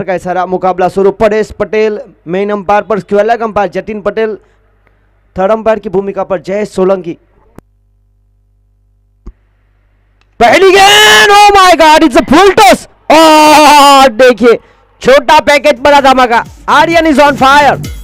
का इशारा, मुकाबला शुरू। परेश पटेल मेन अंपायर पर, अलग umpire Jatin Patel, third umpire की भूमिका पर जयेश सोलंकी। पहली गेंद, oh my god, it's a full toss. और देखिए छोटा पैकेज बड़ा धमाका, Aryan is on fire.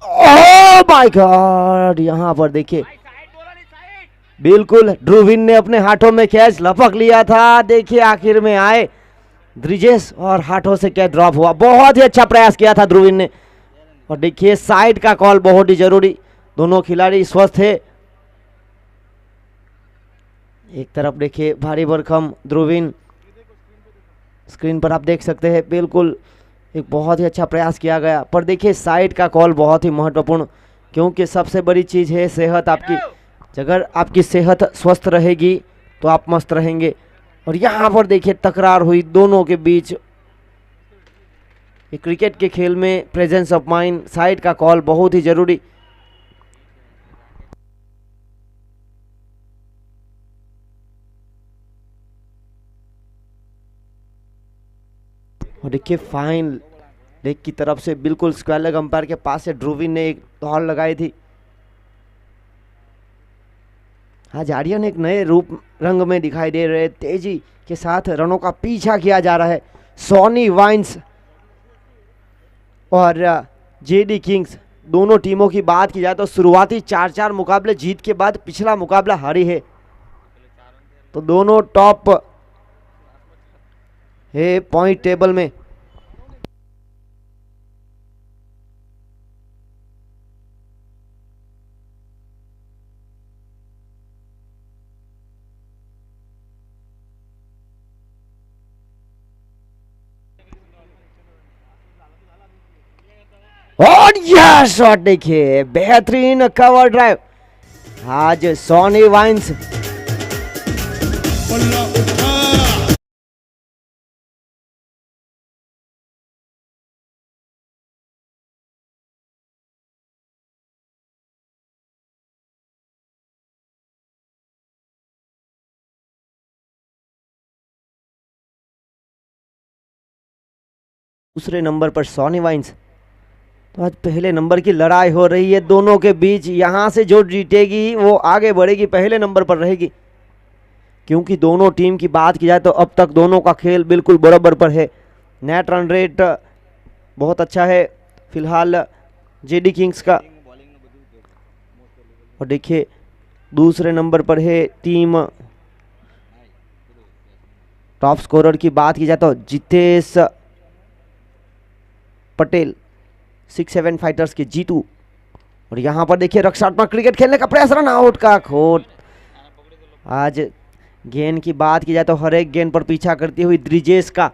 Oh my god, यहां पर देखिए बिल्कुल ध्रुविन ने अपने हाथों में कैच लपक लिया था। देखिए आखिर में आए ब्रिजेश और हाथों से कैच ड्रॉप हुआ। बहुत ही अच्छा प्रयास किया था ध्रुविन ने। और देखिए साइड का कॉल बहुत ही जरूरी, दोनों खिलाड़ी स्वस्थ है। एक तरफ देखिए भारी भरकम ध्रुविन, स्क्रीन पर आप देख सकते हैं, बिल्कुल एक बहुत ही अच्छा प्रयास किया गया। पर देखिए साइड का कॉल बहुत ही महत्वपूर्ण, क्योंकि सबसे बड़ी चीज़ है सेहत आपकी। अगर आपकी सेहत स्वस्थ रहेगी तो आप मस्त रहेंगे। और यहाँ पर देखिए तकरार हुई दोनों के बीच। क्रिकेट के खेल में प्रेजेंस ऑफ माइंड, साइड का कॉल बहुत ही जरूरी। और देखिए फाइन लेग की तरफ से बिल्कुल स्क्वायर लेग अंपायर के पास से ध्रुविन ने एक दौड़ लगाई थी। आज आर्यन एक नए रूप रंग में दिखाई दे रहे, तेजी के साथ रनों का पीछा किया जा रहा है। सॉनी वाइन्स और जेडी किंग्स, दोनों टीमों की बात की जाए तो शुरुआती 4-4 मुकाबले जीत के बाद पिछला मुकाबला हारी है। तो दोनों टॉप है पॉइंट टेबल में। और यह शॉट देखिए, बेहतरीन कवर ड्राइव आज सॉनी वाइन्स। दूसरे नंबर पर सॉनी वाइन्स। तो आज पहले नंबर की लड़ाई हो रही है दोनों के बीच। यहां से जो जीतेगी वो आगे बढ़ेगी, पहले नंबर पर रहेगी। क्योंकि दोनों टीम की बात की जाए तो अब तक दोनों का खेल बिल्कुल बराबर पर है। नेट रन रेट बहुत अच्छा है फिलहाल जेडी किंग्स का। और देखिए दूसरे नंबर पर है टीम, टॉप स्कोरर की बात की जाए तो जितेश पटेल, 6-7 फाइटर्स के जीतू। और यहां पर देखिए रक्षात्मक क्रिकेट खेलने का प्रयास, रन आउट का खोट। आज गेंद की बात की जाए तो हर एक गेंद पर पीछा करती हुई ब्रिजेश का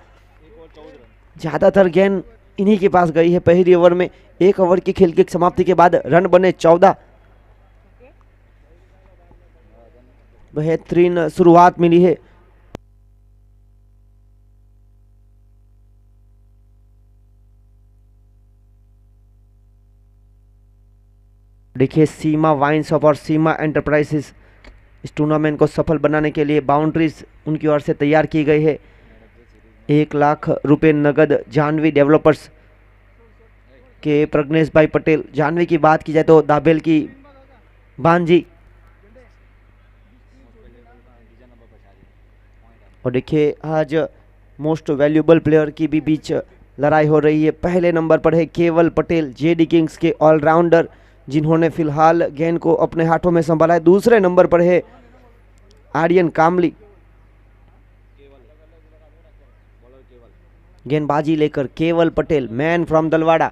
ज्यादातर गेंद इन्हीं के पास गई है पहली ओवर में। एक ओवर की खेल की समाप्ति के बाद रन बने 14। बेहतरीन शुरुआत मिली है। देखिए सीमा वाइन्स और सीमा एंटरप्राइजेस इस टूर्नामेंट को सफल बनाने के लिए बाउंड्रीज उनकी ओर से तैयार की गई है। 1 लाख रुपए नगद जानवी डेवलपर्स के प्रज्ञेश भाई पटेल। जानवी की बात की जाए तो दाबेल की बांजी। और देखिए आज मोस्ट वैल्यूएबल प्लेयर की भी बीच लड़ाई हो रही है। पहले नंबर पर है केवल पटेल, जेडी किंग्स के ऑलराउंडर, जिन्होंने फिलहाल गेंद को अपने हाथों में संभाला है। दूसरे नंबर पर है आर्यन कामली, गेंदबाजी लेकर केवल पटेल, मैन फ्रॉम दलवाड़ा।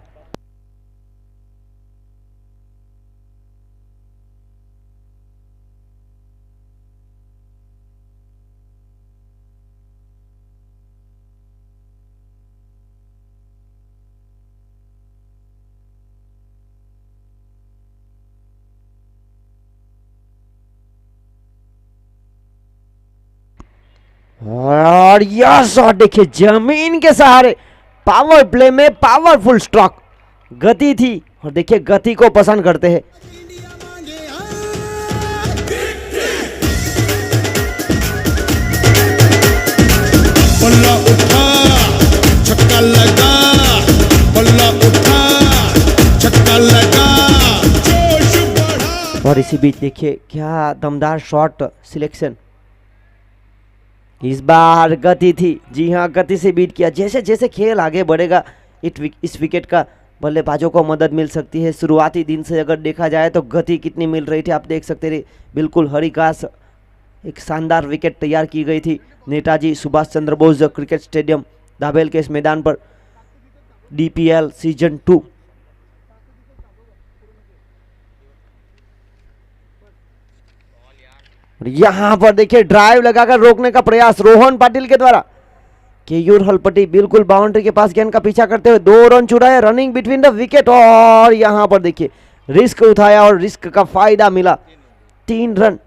और यह शॉट देखिए जमीन के सहारे, पावर प्ले में पावरफुल स्ट्रोक, गति थी और देखिए गति को पसंद करते हैं। बल्ला उठा छक्का लगा, बल्ला उठा छक्का लगा, जोश बढ़ा। और इसी बीच देखिए क्या दमदार शॉट सिलेक्शन, इस बार गति थी, जी हाँ गति से बीट किया। जैसे जैसे खेल आगे बढ़ेगा इस विकेट का बल्लेबाजों को मदद मिल सकती है। शुरुआती दिन से अगर देखा जाए तो गति कितनी मिल रही थी आप देख सकते रहे, बिल्कुल हरी घास, एक शानदार विकेट तैयार की गई थी नेताजी सुभाष चंद्र बोस क्रिकेट स्टेडियम दाबेल के इस मैदान पर, DPL सीजन 2। यहां पर देखिए ड्राइव लगाकर रोकने का प्रयास रोहन पाटिल के द्वारा, केयूर हलपटी बिल्कुल बाउंड्री के पास गेंद का पीछा करते हुए 2 रन चुराए, रनिंग बिटवीन द विकेट। और यहां पर देखिए रिस्क उठाया और रिस्क का फायदा मिला, 3 रन।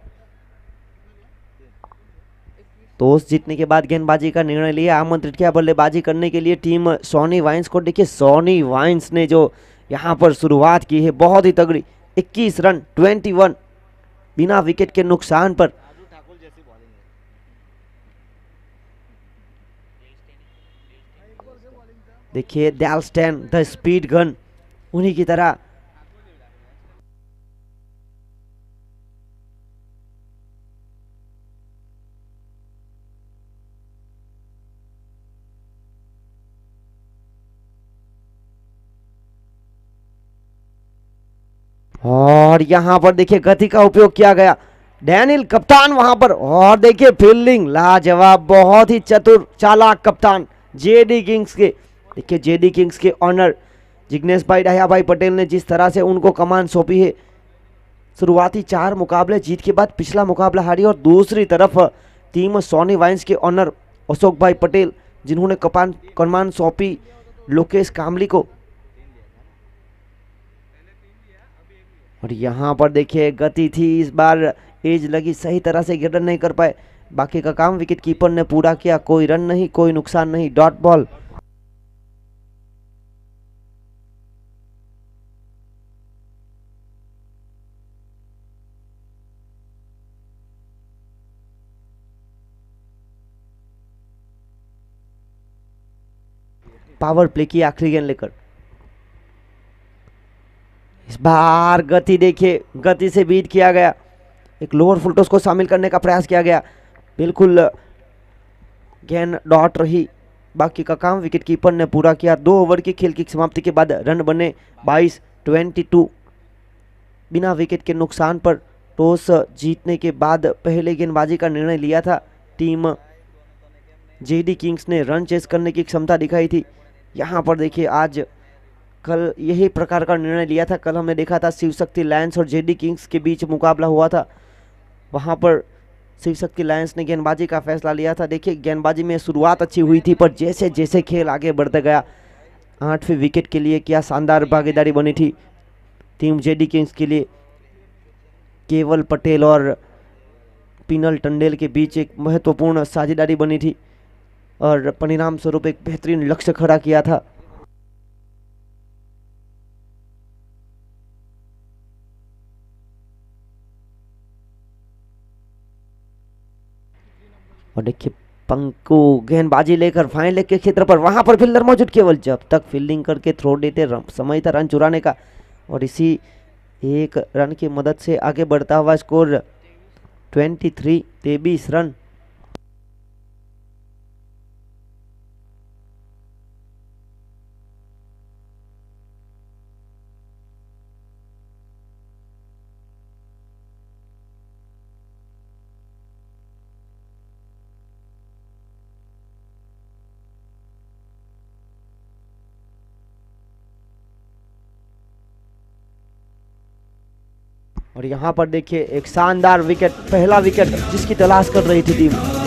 टॉस जीतने के बाद गेंदबाजी का निर्णय लिया, आमंत्रित किया बल्लेबाजी करने के लिए टीम सोनी वाइन्स को। देखिए सोनी वाइन्स ने जो यहां पर शुरुआत की है बहुत ही तगड़ी, 21 रन 21 बिना विकेट के नुकसान पर। देखिए Dale Steyn the speed gun, उन्हीं की तरह और यहां पर देखिए गति का उपयोग किया गया, डैनियल कप्तान वहां पर। और देखिए फील्डिंग लाजवाब, बहुत ही चतुर चालाक कप्तान जेडी किंग्स के। देखिए जेडी किंग्स के ऑनर जिग्नेश भाई दहिया भाई पटेल ने जिस तरह से उनको कमान सौंपी है, शुरुआती 4 मुकाबले जीत के बाद पिछला मुकाबला हारी। और दूसरी तरफ टीम सोनी वाइन्स के ऑनर अशोक भाई पटेल जिन्होंने कमान सौंपी लोकेश कामली को। और यहाँ पर देखिए गति थी, इस बार एज लगी, सही तरह से गिरन नहीं कर पाए, बाकी का काम विकेट कीपर ने पूरा किया। कोई रन नहीं, कोई नुकसान नहीं, डॉट बॉल। पावर प्ले की आखिरी गेंद लेकर इस बार गति देखिए, गति से बीट किया गया, एक लोअर फुल टॉस को शामिल करने का प्रयास किया गया, बिल्कुल गेंद डॉट रही, बाकी का काम विकेट कीपर ने पूरा किया। 2 ओवर की खेल की समाप्ति के बाद रन बने 22-22 बिना विकेट के नुकसान पर। टॉस जीतने के बाद पहले गेंदबाजी का निर्णय लिया था, टीम जेडी किंग्स ने रन चेस करने की क्षमता दिखाई थी। यहाँ पर देखिए आज कल यही प्रकार का निर्णय लिया था, कल हमने देखा था शिव शक्ति लायंस और जेडी किंग्स के बीच मुकाबला हुआ था, वहाँ पर शिव शक्ति लायंस ने गेंदबाजी का फैसला लिया था। देखिए गेंदबाजी में शुरुआत अच्छी हुई थी, पर जैसे जैसे खेल आगे बढ़ता गया 8वें विकेट के लिए क्या शानदार भागीदारी बनी थी टीम जेडी किंग्स के लिए। केवल पटेल और पिनल टंडेल के बीच एक महत्वपूर्ण साझेदारी बनी थी और परिणाम स्वरूप एक बेहतरीन लक्ष्य खड़ा किया था। और देखिए पंकु गेंदबाजी लेकर फाइन लेग के क्षेत्र पर, वहां पर फील्डर मौजूद, केवल जब तक फील्डिंग करके थ्रो देते समय था रन चुराने का। और इसी एक रन की मदद से आगे बढ़ता हुआ स्कोर 23 रन। और यहाँ पर देखिए एक शानदार विकेट, पहला विकेट जिसकी तलाश कर रही थी टीम।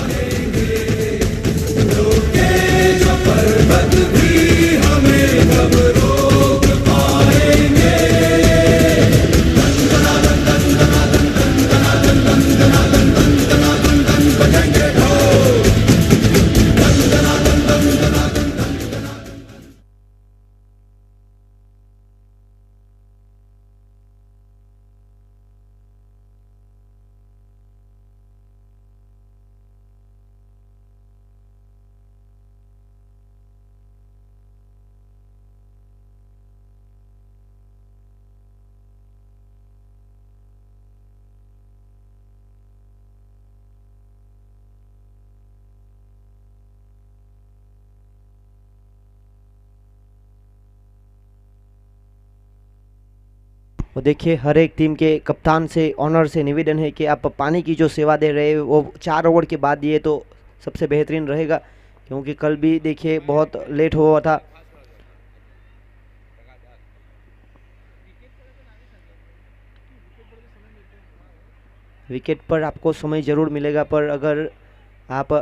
और देखिए हर एक टीम के कप्तान से ऑनर से निवेदन है कि आप पानी की जो सेवा दे रहे हैं वो 4 ओवर के बाद दिए तो सबसे बेहतरीन रहेगा, क्योंकि कल भी देखिए बहुत लेट हुआ था। विकेट पर आपको समय ज़रूर मिलेगा, पर अगर आप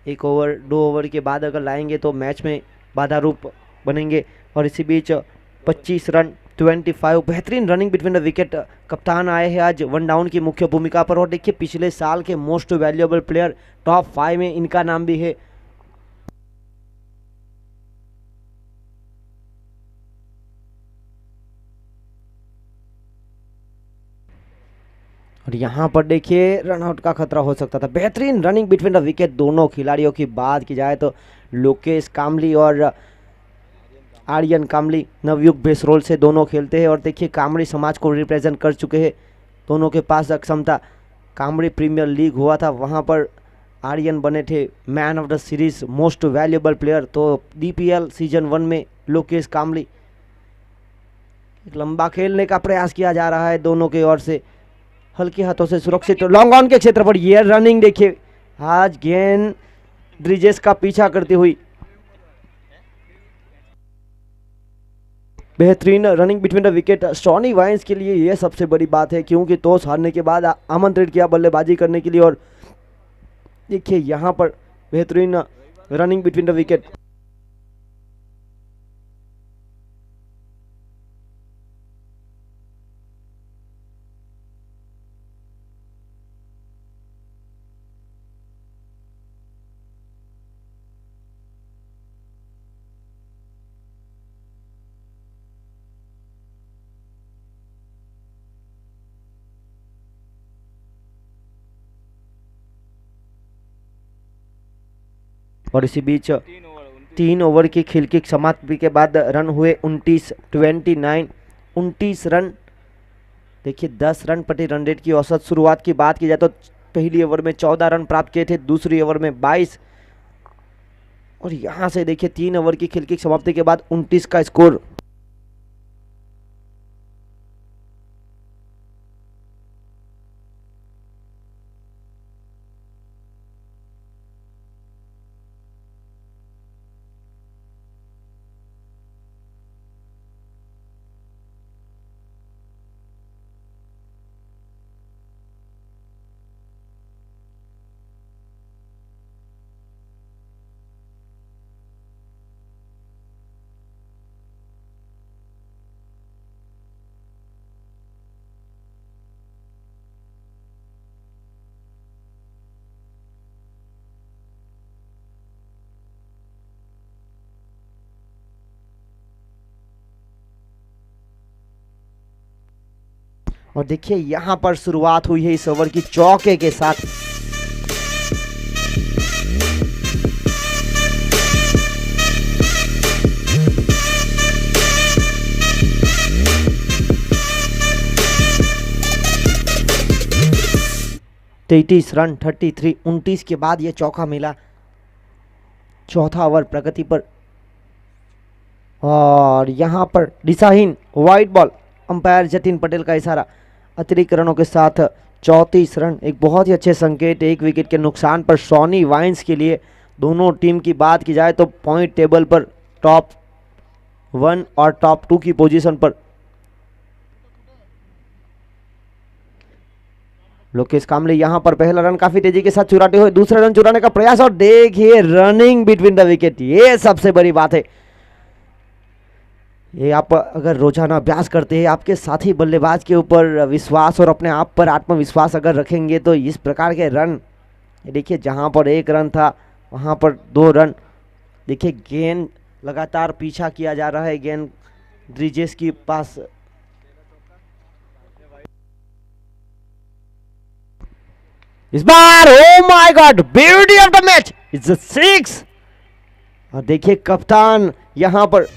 1 ओवर 2 ओवर के बाद अगर लाएंगे तो मैच में बाधा रूप बनेंगे। और इसी बीच 25 रन 25 बेहतरीन रनिंग बिटवीन द विकेट। कप्तान आए हैं आज 1 डाउन की मुख्य भूमिका पर, और देखिए पिछले साल के मोस्ट वैल्यूएबल प्लेयर टॉप 5 में इनका नाम भी है। और यहाँ पर देखिए रनआउट का खतरा हो सकता था। बेहतरीन रनिंग बिटवीन द विकेट दोनों खिलाड़ियों की बात की जाए तो लोकेश कामली और आर्यन कामली नवयुग बेसरोल से दोनों खेलते हैं, और देखिए कामड़ी समाज को रिप्रेजेंट कर चुके हैं। दोनों के पास अक्षमता। कामड़ी प्रीमियर लीग हुआ था, वहाँ पर आर्यन बने थे man of the series most valuable player. तो DPL सीजन 1 में लोकेश कामली। एक लंबा खेलने का प्रयास किया जा रहा है दोनों की ओर से, हल्के हाथों से सुरक्षित लॉन्ग ऑन के क्षेत्र पर। ये रनिंग देखिए, आज गेंद ब्रिजेस का पीछा करती हुई। बेहतरीन running between the wicket Soni wines के लिए यह सबसे बड़ी बात है, क्योंकि टॉस हारने के बाद आमंत्रित किया बल्लेबाजी करने के लिए। और देखिए यहाँ पर बेहतरीन रनिंग बिटवीन द विकेट। और इसी बीच 3 ओवर की खेल की समाप्ति के बाद रन हुए 29 रन। देखिए 10 रन प्रति रन रेट की औसत। शुरुआत की बात की जाए तो पहली ओवर में 14 रन प्राप्त किए थे, दूसरी ओवर में 22, और यहां से देखिए 3 ओवर की खेल की समाप्ति के बाद 29 का स्कोर। और देखिए यहां पर शुरुआत हुई है इस ओवर की चौके के साथ। तेईस रन 33, 29 के बाद यह चौका मिला। चौथा ओवर प्रगति पर, और यहां पर दिशाहीन wide ball. Umpire Jatin Patel का इशारा। अतिरिक्त रनों के साथ 34 रन, एक बहुत ही अच्छे संकेत। 1 विकेट के नुकसान पर शॉनी वाइन्स के लिए। दोनों टीम की बात की जाए तो पॉइंट टेबल पर टॉप 1 और टॉप 2 की पोजीशन पर। लोकेश कामली यहां पर पहला रन काफी तेजी के साथ चुराते हुए दूसरा रन चुराने का प्रयास, और देखिए रनिंग बिटवीन द विकेट, ये सबसे बड़ी बात है। ये आप अगर रोजाना अभ्यास करते हैं, आपके साथी बल्लेबाज के ऊपर विश्वास और अपने आप पर आत्मविश्वास अगर रखेंगे तो इस प्रकार के रन। देखिए जहां पर 1 रन था वहां पर 2 रन। देखिए गेंद लगातार पीछा किया जा रहा है, गेंद ब्रिजेस के पास। इस बार oh my God, beauty of the match, it's a 6। और देखिए कप्तान यहां पर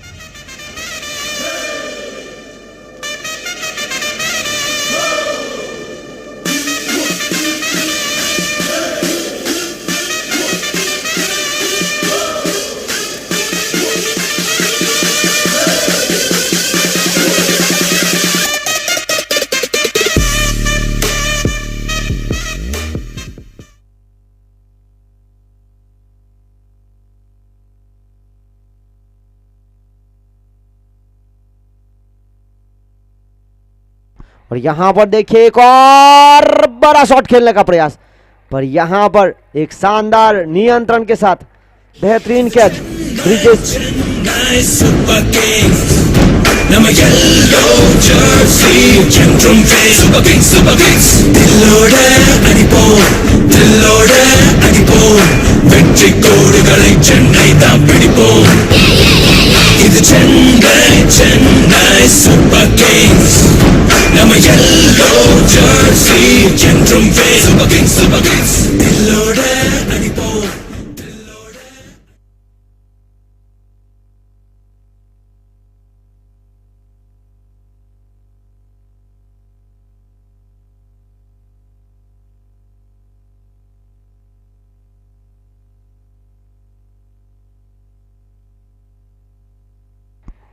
और यहां पर देखिए एक और बड़ा शॉट खेलने का प्रयास, पर यहां पर एक शानदार नियंत्रण के साथ बेहतरीन कैच ब्रिजेश। நம்ம yellow jersey என்றும் super kings தில்லோட அடிப்போம் வெற்றி கோடுகளை சென்னை தான் பிடிப்போம் இது சென்னை super kings நம்ம yellow jersey என்றும் super kings தில்லோட அடிப்போம்।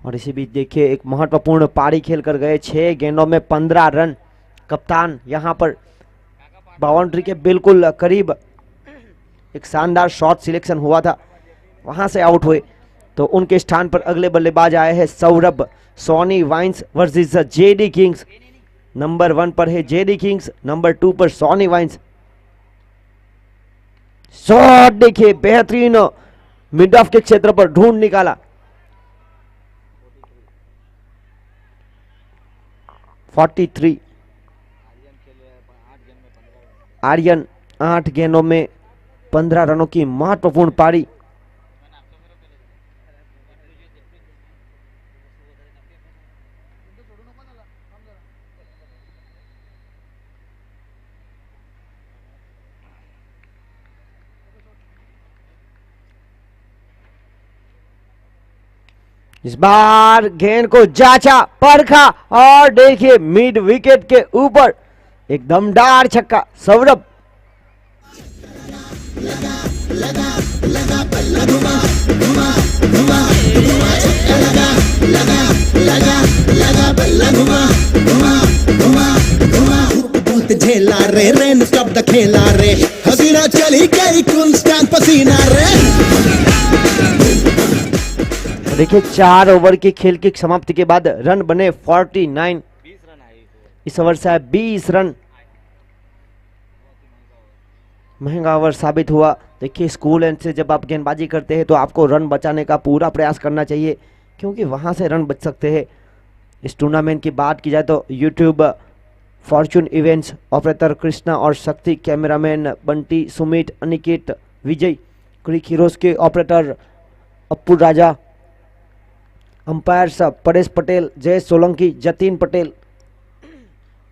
और इसी बीच देखिए एक महत्वपूर्ण पारी खेल कर गए, 6 गेंदों में 15 रन। कप्तान यहां पर बाउंड्री के बिल्कुल करीब एक शानदार शॉट सिलेक्शन हुआ था, वहां से आउट हुए, तो उनके स्थान पर अगले बल्लेबाज आए हैं Saurabh. Soni wines versus JD kings. Number 1 पर है जेडी किंग्स, नंबर 2 पर सोनी वाइन्स। शॉट देखिए बेहतरीन मिड ऑफ के क्षेत्र पर ढूंढ निकाला। 43 आर्यन 8 गेंदों में 15 रनों की महत्वपूर्ण पारी। इस बार गेंद को जांचा परखा और देखिए मिड विकेट के ऊपर एक दमदार छक्का सौरभ। झेला रे रेन स्टॉप द खेला रे हसीना चली गई कुंस्टान पसीना रे। देखिए 4 ओवर की खेल की समाप्ति के बाद रन बने 49। इस ओवर से 20 रन। महंगा ओवर साबित हुआ। देखिए स्कूल एंड से जब आप गेंदबाजी करते हैं तो आपको रन बचाने का पूरा प्रयास करना चाहिए, क्योंकि वहां से रन बच सकते हैं। इस टूर्नामेंट की बात की जाए तो YouTube fortune events operator Krishna और Shakti, cameraman Bunty, Sumit, Aniket, Vijay, cric heroes के operator Appu Raja, umpire Paresh Patel, Jay Solanki, Jatin Patel,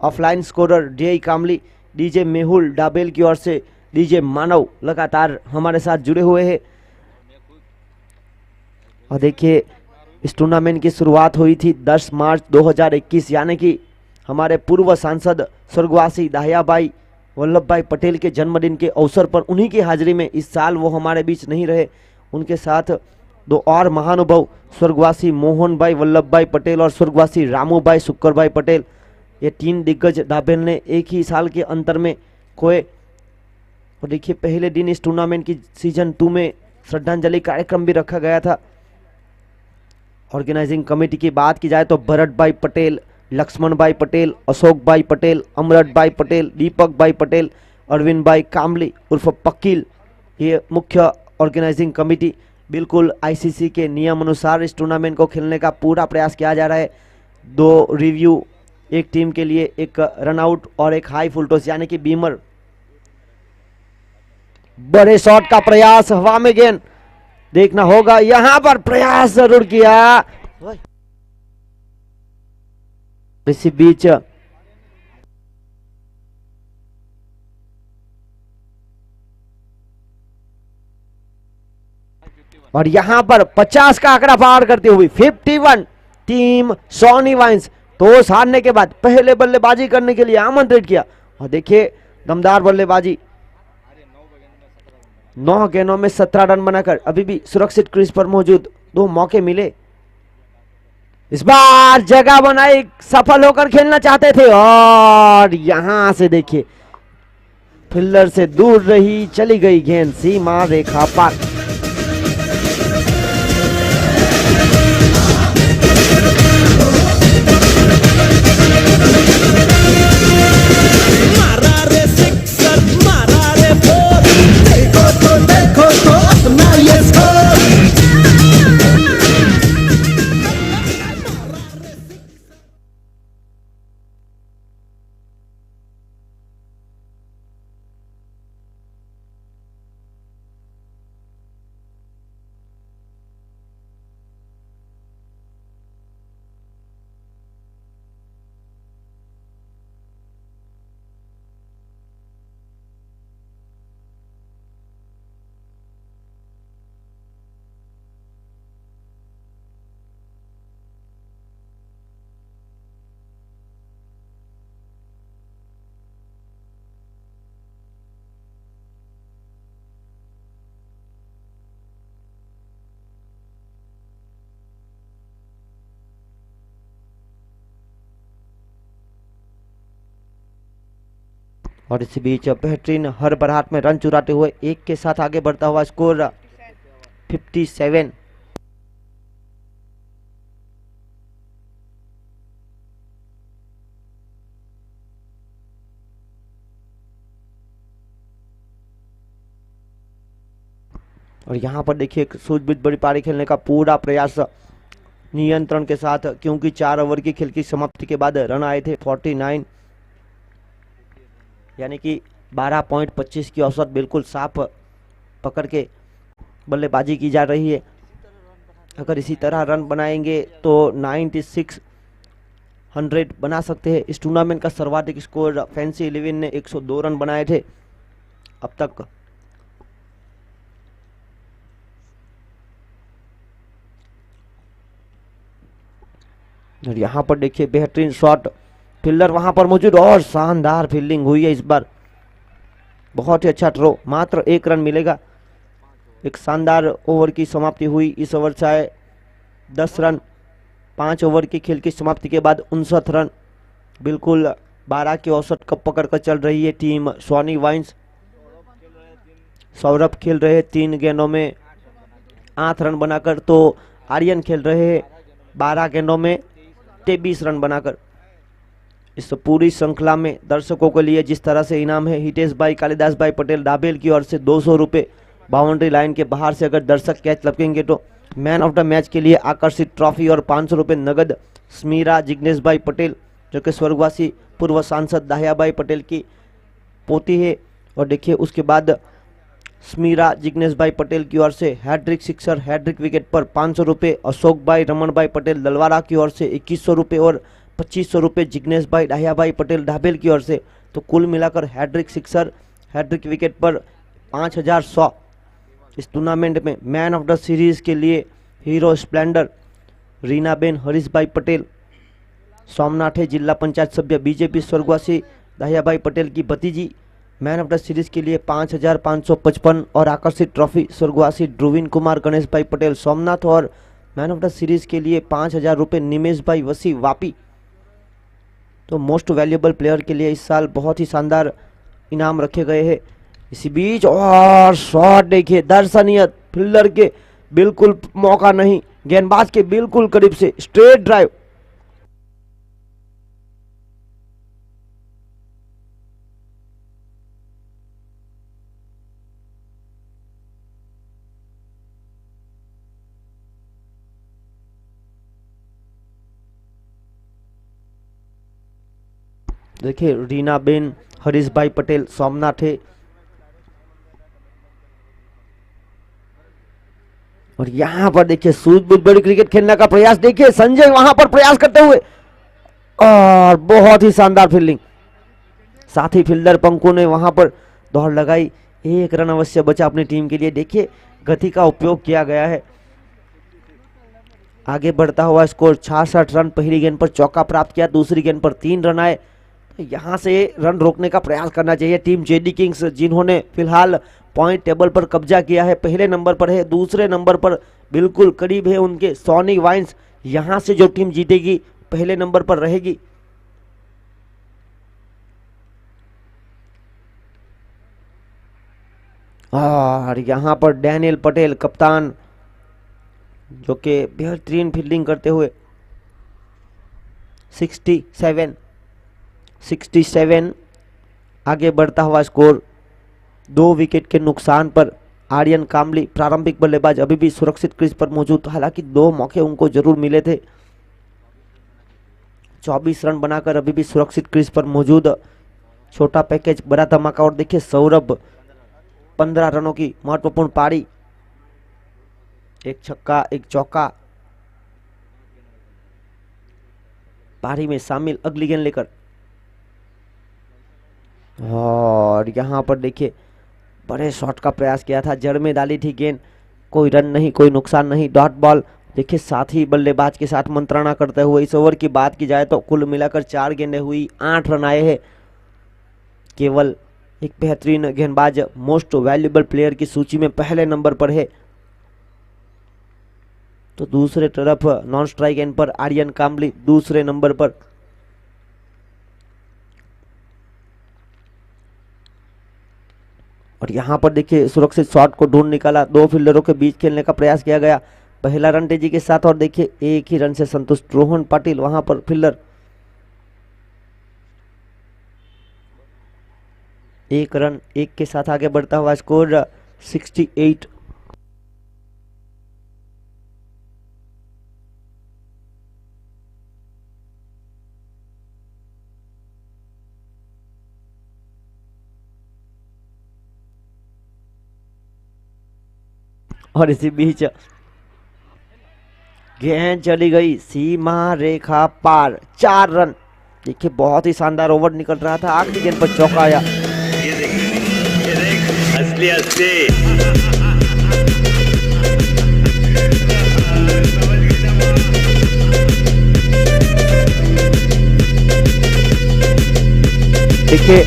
offline scorer D Kamli, DJ Mehul Dabel की ओर से डीजे मानव लगातार हमारे साथ जुड़े हुए हैं। और देखिए इस टूर्नामेंट की शुरुआत हुई थी 10 मार्च 2021, यानी कि हमारे पूर्व सांसद स्वर्गवासी दाहियाभाई वल्लभ भाई पटेल के जन्मदिन के अवसर पर उन्हीं की हाजिरी में इस साल वो हमारे बीच नहीं रहे। उनके साथ 2 और महानुभाव स्वर्गवासी मोहन भाई वल्लभ भाई पटेल और स्वर्गवासी रामू भाई शुक्कर भाई पटेल, ये 3 दिग्गज दाबेल ने एक ही साल के अंतर में खोए। और देखिए पहले दिन इस टूर्नामेंट की सीजन 2 में श्रद्धांजलि कार्यक्रम भी रखा गया था। ऑर्गेनाइजिंग कमेटी की बात की जाए तो भरत भाई पटेल, लक्ष्मण भाई पटेल, अशोक भाई पटेल, अमृत भाई पटेल, दीपक भाई पटेल, अरविंद भाई कामली उर्फ पक्कील, ये मुख्य ऑर्गेनाइजिंग कमेटी। बिल्कुल आईसीसी के नियम अनुसार इस टूर्नामेंट को खेलने का पूरा प्रयास किया जा रहा है। 2 रिव्यू, एक टीम के लिए, एक रनआउट और एक हाई फुल टॉस यानी कि बीमर। बड़े शॉट का प्रयास, हवा में गेंद देखना होगा, यहां पर प्रयास जरूर किया। इसी बीच और यहां पर 50 का आंकड़ा पार करते हुए 51 टीम सोनी वाइन्स टॉस हारने के बाद पहले बल्लेबाजी करने के लिए आमंत्रित किया। और देखिए दमदार बल्लेबाजी, 9 गेंदों में 17 रन बनाकर अभी भी सुरक्षित क्रीज पर मौजूद। 2 मौके मिले, इस बार जगह बनाई, सफल होकर खेलना चाहते थे और यहां से देखिए फील्डर से दूर रही, चली गई गेंद सीमा रेखा पार। और इसी बीच बेहतरीन हर बरहाट में रन चुराते हुए एक के साथ आगे बढ़ता हुआ स्कोर 57। और यहाँ पर देखिए सूझबूझ बड़ी पारी खेलने का पूरा प्रयास नियंत्रण के साथ, क्योंकि 4 ओवर की खेल की समाप्ति के बाद रन आए थे 49, यानी कि 12.25 की औसत बिल्कुल साफ पकड़ के बल्लेबाजी की जा रही है। अगर इसी तरह रन बनाएंगे तो 9600 बना सकते हैं। इस टूर्नामेंट का सर्वाधिक स्कोर फैंसी 11 ने 102 रन बनाए थे अब तक। और यहाँ पर देखिए बेहतरीन शॉट, फील्डर वहां पर मौजूद और शानदार फील्डिंग हुई है इस बार। बहुत ही अच्छा थ्रो, मात्र 1 रन मिलेगा। एक शानदार ओवर की समाप्ति हुई। इस ओवर से आए 10 रन। 5 ओवर की खेल की समाप्ति के बाद 59 रन, बिल्कुल 12 की औसत कप पकड़ कर चल रही है टीम सोनी वाइन्स। सौरभ खेल रहे 3 गेंदों में 8 रन बनाकर, तो आर्यन खेल रहे 12 गेंदों में 23 रन बनाकर। इस पूरी श्रृंखला में दर्शकों के लिए जिस तरह से इनाम है, हितेश भाई कालिदास भाई पटेल डाबेल की ओर से 200 रुपये, बाउंड्री लाइन के बाहर से अगर दर्शक कैच लपेंगे तो मैन ऑफ द मैच के लिए आकर्षित ट्रॉफी और 500 रुपये नगद स्मीरा जिग्नेश भाई पटेल, जो कि स्वर्गवासी पूर्व सांसद दाहिया भाई पटेल की पोती है। और देखिए उसके बाद स्मीरा जिग्नेश भाई पटेल की ओर से हैट्रिक सिक्सर हैट्रिक विकेट पर 500 रुपये, अशोक भाई रमन भाई पटेल दलवारा की ओर से 2100 रुपये और 2500 रुपये जिग्नेश भाई डाहिया भाई पटेल ढाबेल की ओर से। तो कुल मिलाकर हैट्रिक सिक्सर हैट्रिक विकेट पर 5100। इस टूर्नामेंट में मैन ऑफ द सीरीज के लिए हीरो स्प्लेंडर रीनाबेन हरीश भाई पटेल, सोमनाथ है जिला पंचायत सभ्य बीजेपी स्वर्गवासी दाहिया भाई पटेल की भतीजी। मैन ऑफ द सीरीज के लिए 5555 और आकर्षित ट्रॉफी स्वर्गवासी ध्रुवीन कुमार गणेश भाई पटेल सोमनाथ। और मैन ऑफ द सीरीज के लिए 5000 रुपये निमेश भाई वसी वापी। तो मोस्ट वैल्यूएबल प्लेयर के लिए इस साल बहुत ही शानदार इनाम रखे गए हैं। इसी बीच और शॉट देखिए, दर्शनीय, फील्डर के बिल्कुल मौका नहीं, गेंदबाज के बिल्कुल करीब से स्ट्रेट ड्राइव। देखिए रीनाबेन हरीश भाई पटेल सोमनाथ है। और यहां पर देखिए सूझबूझ बड़ी क्रिकेट खेलने का प्रयास, देखिए संजय वहां पर प्रयास करते हुए और बहुत ही शानदार फील्डिंग। साथ ही फील्डर पंकु ने वहां पर दौड़ लगाई। 1 रन अवश्य बचा अपनी टीम के लिए। देखिए गति का उपयोग किया गया है। आगे बढ़ता हुआ स्कोर 66 रन। पहली गेंद पर चौका प्राप्त किया, दूसरी गेंद पर 3 रन आए। यहां से रन रोकने का प्रयास करना चाहिए टीम जेडी किंग्स, जिन्होंने फिलहाल पॉइंट टेबल पर कब्जा किया है। पहले नंबर पर है, दूसरे नंबर पर बिल्कुल करीब है उनके सोनी वाइन्स। यहां से जो टीम जीतेगी पहले नंबर पर रहेगी। और यहां पर डैनियल पटेल कप्तान, जो कि बेहतरीन फील्डिंग करते हुए 67 आगे बढ़ता हुआ स्कोर। 2 विकेट के नुकसान पर आर्यन कामली प्रारंभिक बल्लेबाज अभी भी सुरक्षित क्रीज पर मौजूद, हालांकि 2 मौके उनको जरूर मिले थे। 24 रन बनाकर अभी भी सुरक्षित क्रीज पर मौजूद। छोटा पैकेज बड़ा धमाका। और देखिए सौरभ 15 रनों की महत्वपूर्ण पारी, 1 छक्का 1 चौका पारी में शामिल। अगली गेंद लेकर और यहां पर देखिए बड़े शॉट का प्रयास किया था, जड़ में डाली थी गेंद, कोई रन नहीं, कोई नुकसान नहीं, डॉट बॉल। देखिए साथी बल्लेबाज के साथ मंत्रणा करते हुए। इस ओवर की बात की जाए तो कुल मिलाकर 4 गेंदें हुई, 8 रन आए हैं। केवल एक बेहतरीन गेंदबाज मोस्ट वैल्यूएबल प्लेयर की सूची में पहले नंबर पर है। तो दूसरे तरफ नॉन स्ट्राइक एंड पर आर्यन कामली दूसरे नंबर पर। और यहाँ पर देखिए सुरक्षित शॉट को ढूंढ निकाला, दो फील्डरों के बीच खेलने का प्रयास किया गया, पहला रन तेजी के साथ और देखिए एक ही रन से संतुष्ट रोहन पाटिल वहां पर फील्डर। एक रन एक के साथ आगे बढ़ता हुआ स्कोर 68। और इसी बीच गेंद चली गई सीमा रेखा पार, 4 रन। देखिए बहुत ही शानदार ओवर निकल रहा था, आखिरी गेंद पर चौका आया। ये देख असली असली। देखिए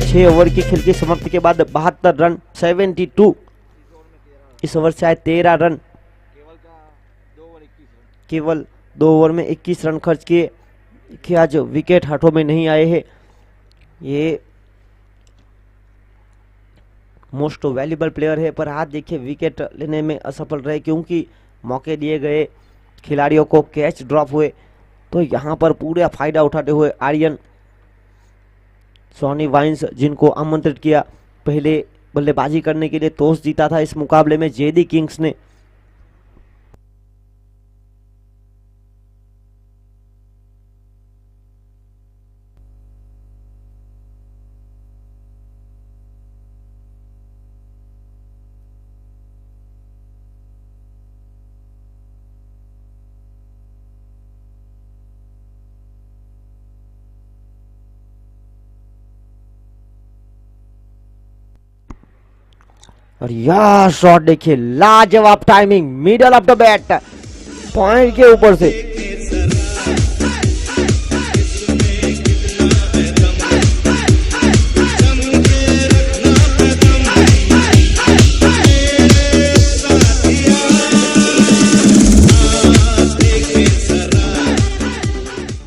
6 ओवर की खेल की समाप्ति के बाद 72 रन 72। इस ओवर से आए 13 रन, केवल 2 ओवर में 21 रन खर्च किए। देखिए आज विकेट हाथों में नहीं आए हैं, ये मोस्ट वैल्यूबल प्लेयर है, पर आज देखिए विकेट लेने में असफल रहे क्योंकि मौके दिए गए, खिलाड़ियों को कैच ड्रॉप हुए। तो यहाँ पर पूरा फायदा उठाते हुए आर्यन सॉनी वाइन्स, जिनको आमंत्रित किया पहले बल्लेबाजी करने के लिए, टॉस जीता था इस मुकाबले में जेडी किंग्स ने। और यह शॉट देखिए, लाजवाब timing, middle of the bat, point के ऊपर से।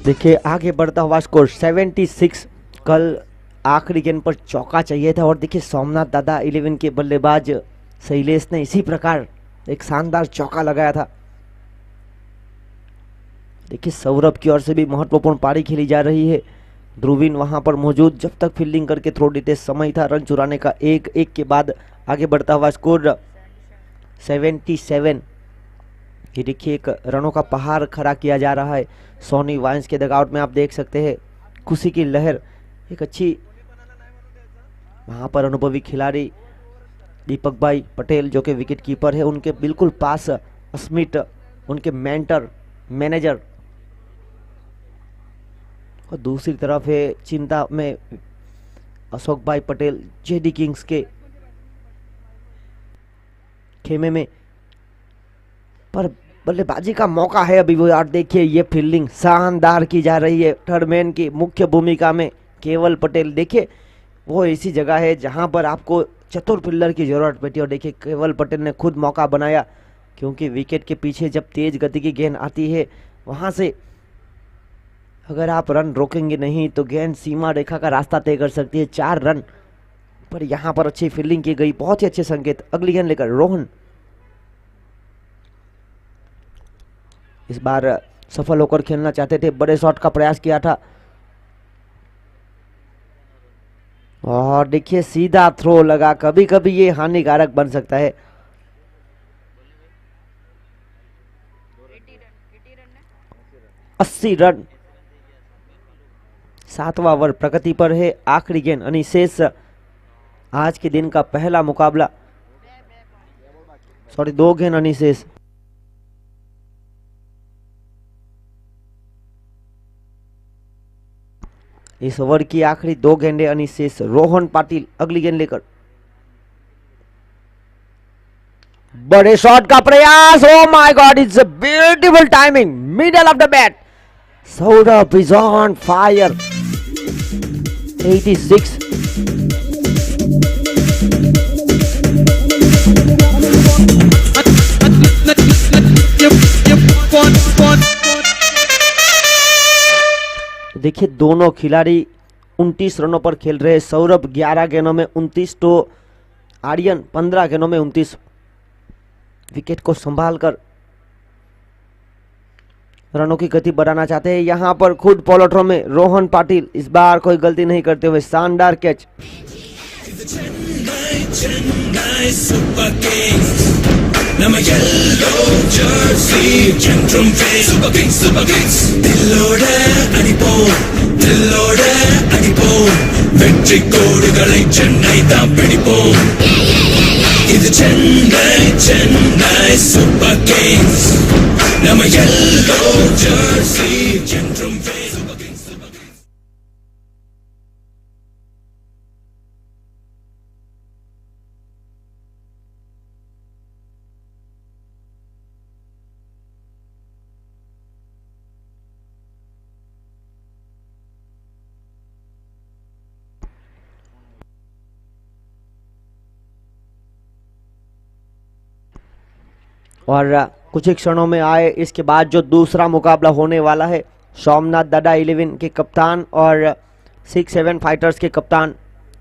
देखिए आगे बढ़ता हुआ स्कोर 76। कल आखिरी गेंद पर चौका चाहिए था और देखिए सोमनाथ दादा 11 के बल्लेबाज शैलेश ने इसी प्रकार एक शानदार चौका लगाया था। देखिए सौरभ की ओर से भी महत्वपूर्ण पारी खेली जा रही है, ध्रुवीन वहां पर मौजूद, जब तक फील्डिंग करके थ्रो देते समय था रन चुराने का। एक के बाद आगे बढ़ता हुआ स्कोर 77। ये देखिए एक रनों का पहाड़ खड़ा किया जा रहा है। सोनी वाइन्स के डगआउट में आप देख सकते हैं खुशी की लहर, एक अच्छी वहाँ पर अनुभवी खिलाड़ी दीपक भाई पटेल जो कि विकेट कीपर है, उनके बिल्कुल पास अस्मित, उनके मेंटर मैनेजर, और दूसरी तरफ है चिंता में अशोक भाई पटेल जेडी किंग्स के खेमे में। पर बल्लेबाजी का मौका है अभी वो, यार देखिए ये फील्डिंग शानदार की जा रही है थर्डमैन की मुख्य भूमिका में केवल पटेल। देखिए वो ऐसी जगह है जहां पर आपको चतुर फील्डर की जरूरत पड़ती है और देखिए केवल पटेल ने खुद मौका बनाया, क्योंकि विकेट के पीछे जब तेज गति की गेंद आती है वहां से अगर आप रन रोकेंगे नहीं तो गेंद सीमा रेखा का रास्ता तय कर सकती है। 4 रन पर यहां पर अच्छी फील्डिंग की गई, बहुत ही अच्छे संकेत। अगली गेंद लेकर रोहन इस बार सफल होकर खेलना चाहते थे, बड़े शॉट का प्रयास किया था और देखिए सीधा थ्रो लगा, कभी कभी ये हानिकारक बन सकता है। 80 रन, 7वां ओवर प्रगति पर है। आखिरी गेंद अनिशेष, आज के दिन का पहला मुकाबला, 2 गेंद अनिशेष। इस ओवर की आखिरी 2 गेंदें अनिशेष। रोहन पाटिल अगली गेंद लेकर, बड़े शॉट का प्रयास, oh my god, it's a beautiful timing, middle of the bat, Saurabh is on fire. 86। देखिए दोनों खिलाड़ी 29 रनों पर खेल रहे हैं। सौरभ 11 गेंदों में 29 तो आर्यन 15 गेंदों में 29 विकेट को संभालकर रनों की गति बढ़ाना चाहते हैं। यहां पर खुद पॉलोट्रो में रोहन पाटिल इस बार कोई गलती नहीं करते हुए शानदार catch. Chennai Super Kings. Nama yellow jersey, gentleman face. Super Kings. Dillode adipom. Victory கோடுகளை சென்னை தான் பிடிப்போம். இது Chennai Super Kings. Nama yellow jersey, gentleman face. Super Kings. और कुछ ही क्षणों में आए इसके बाद जो दूसरा मुकाबला होने वाला है सोमनाथ दादा 11 के कप्तान और 6-7 फाइटर्स के कप्तान,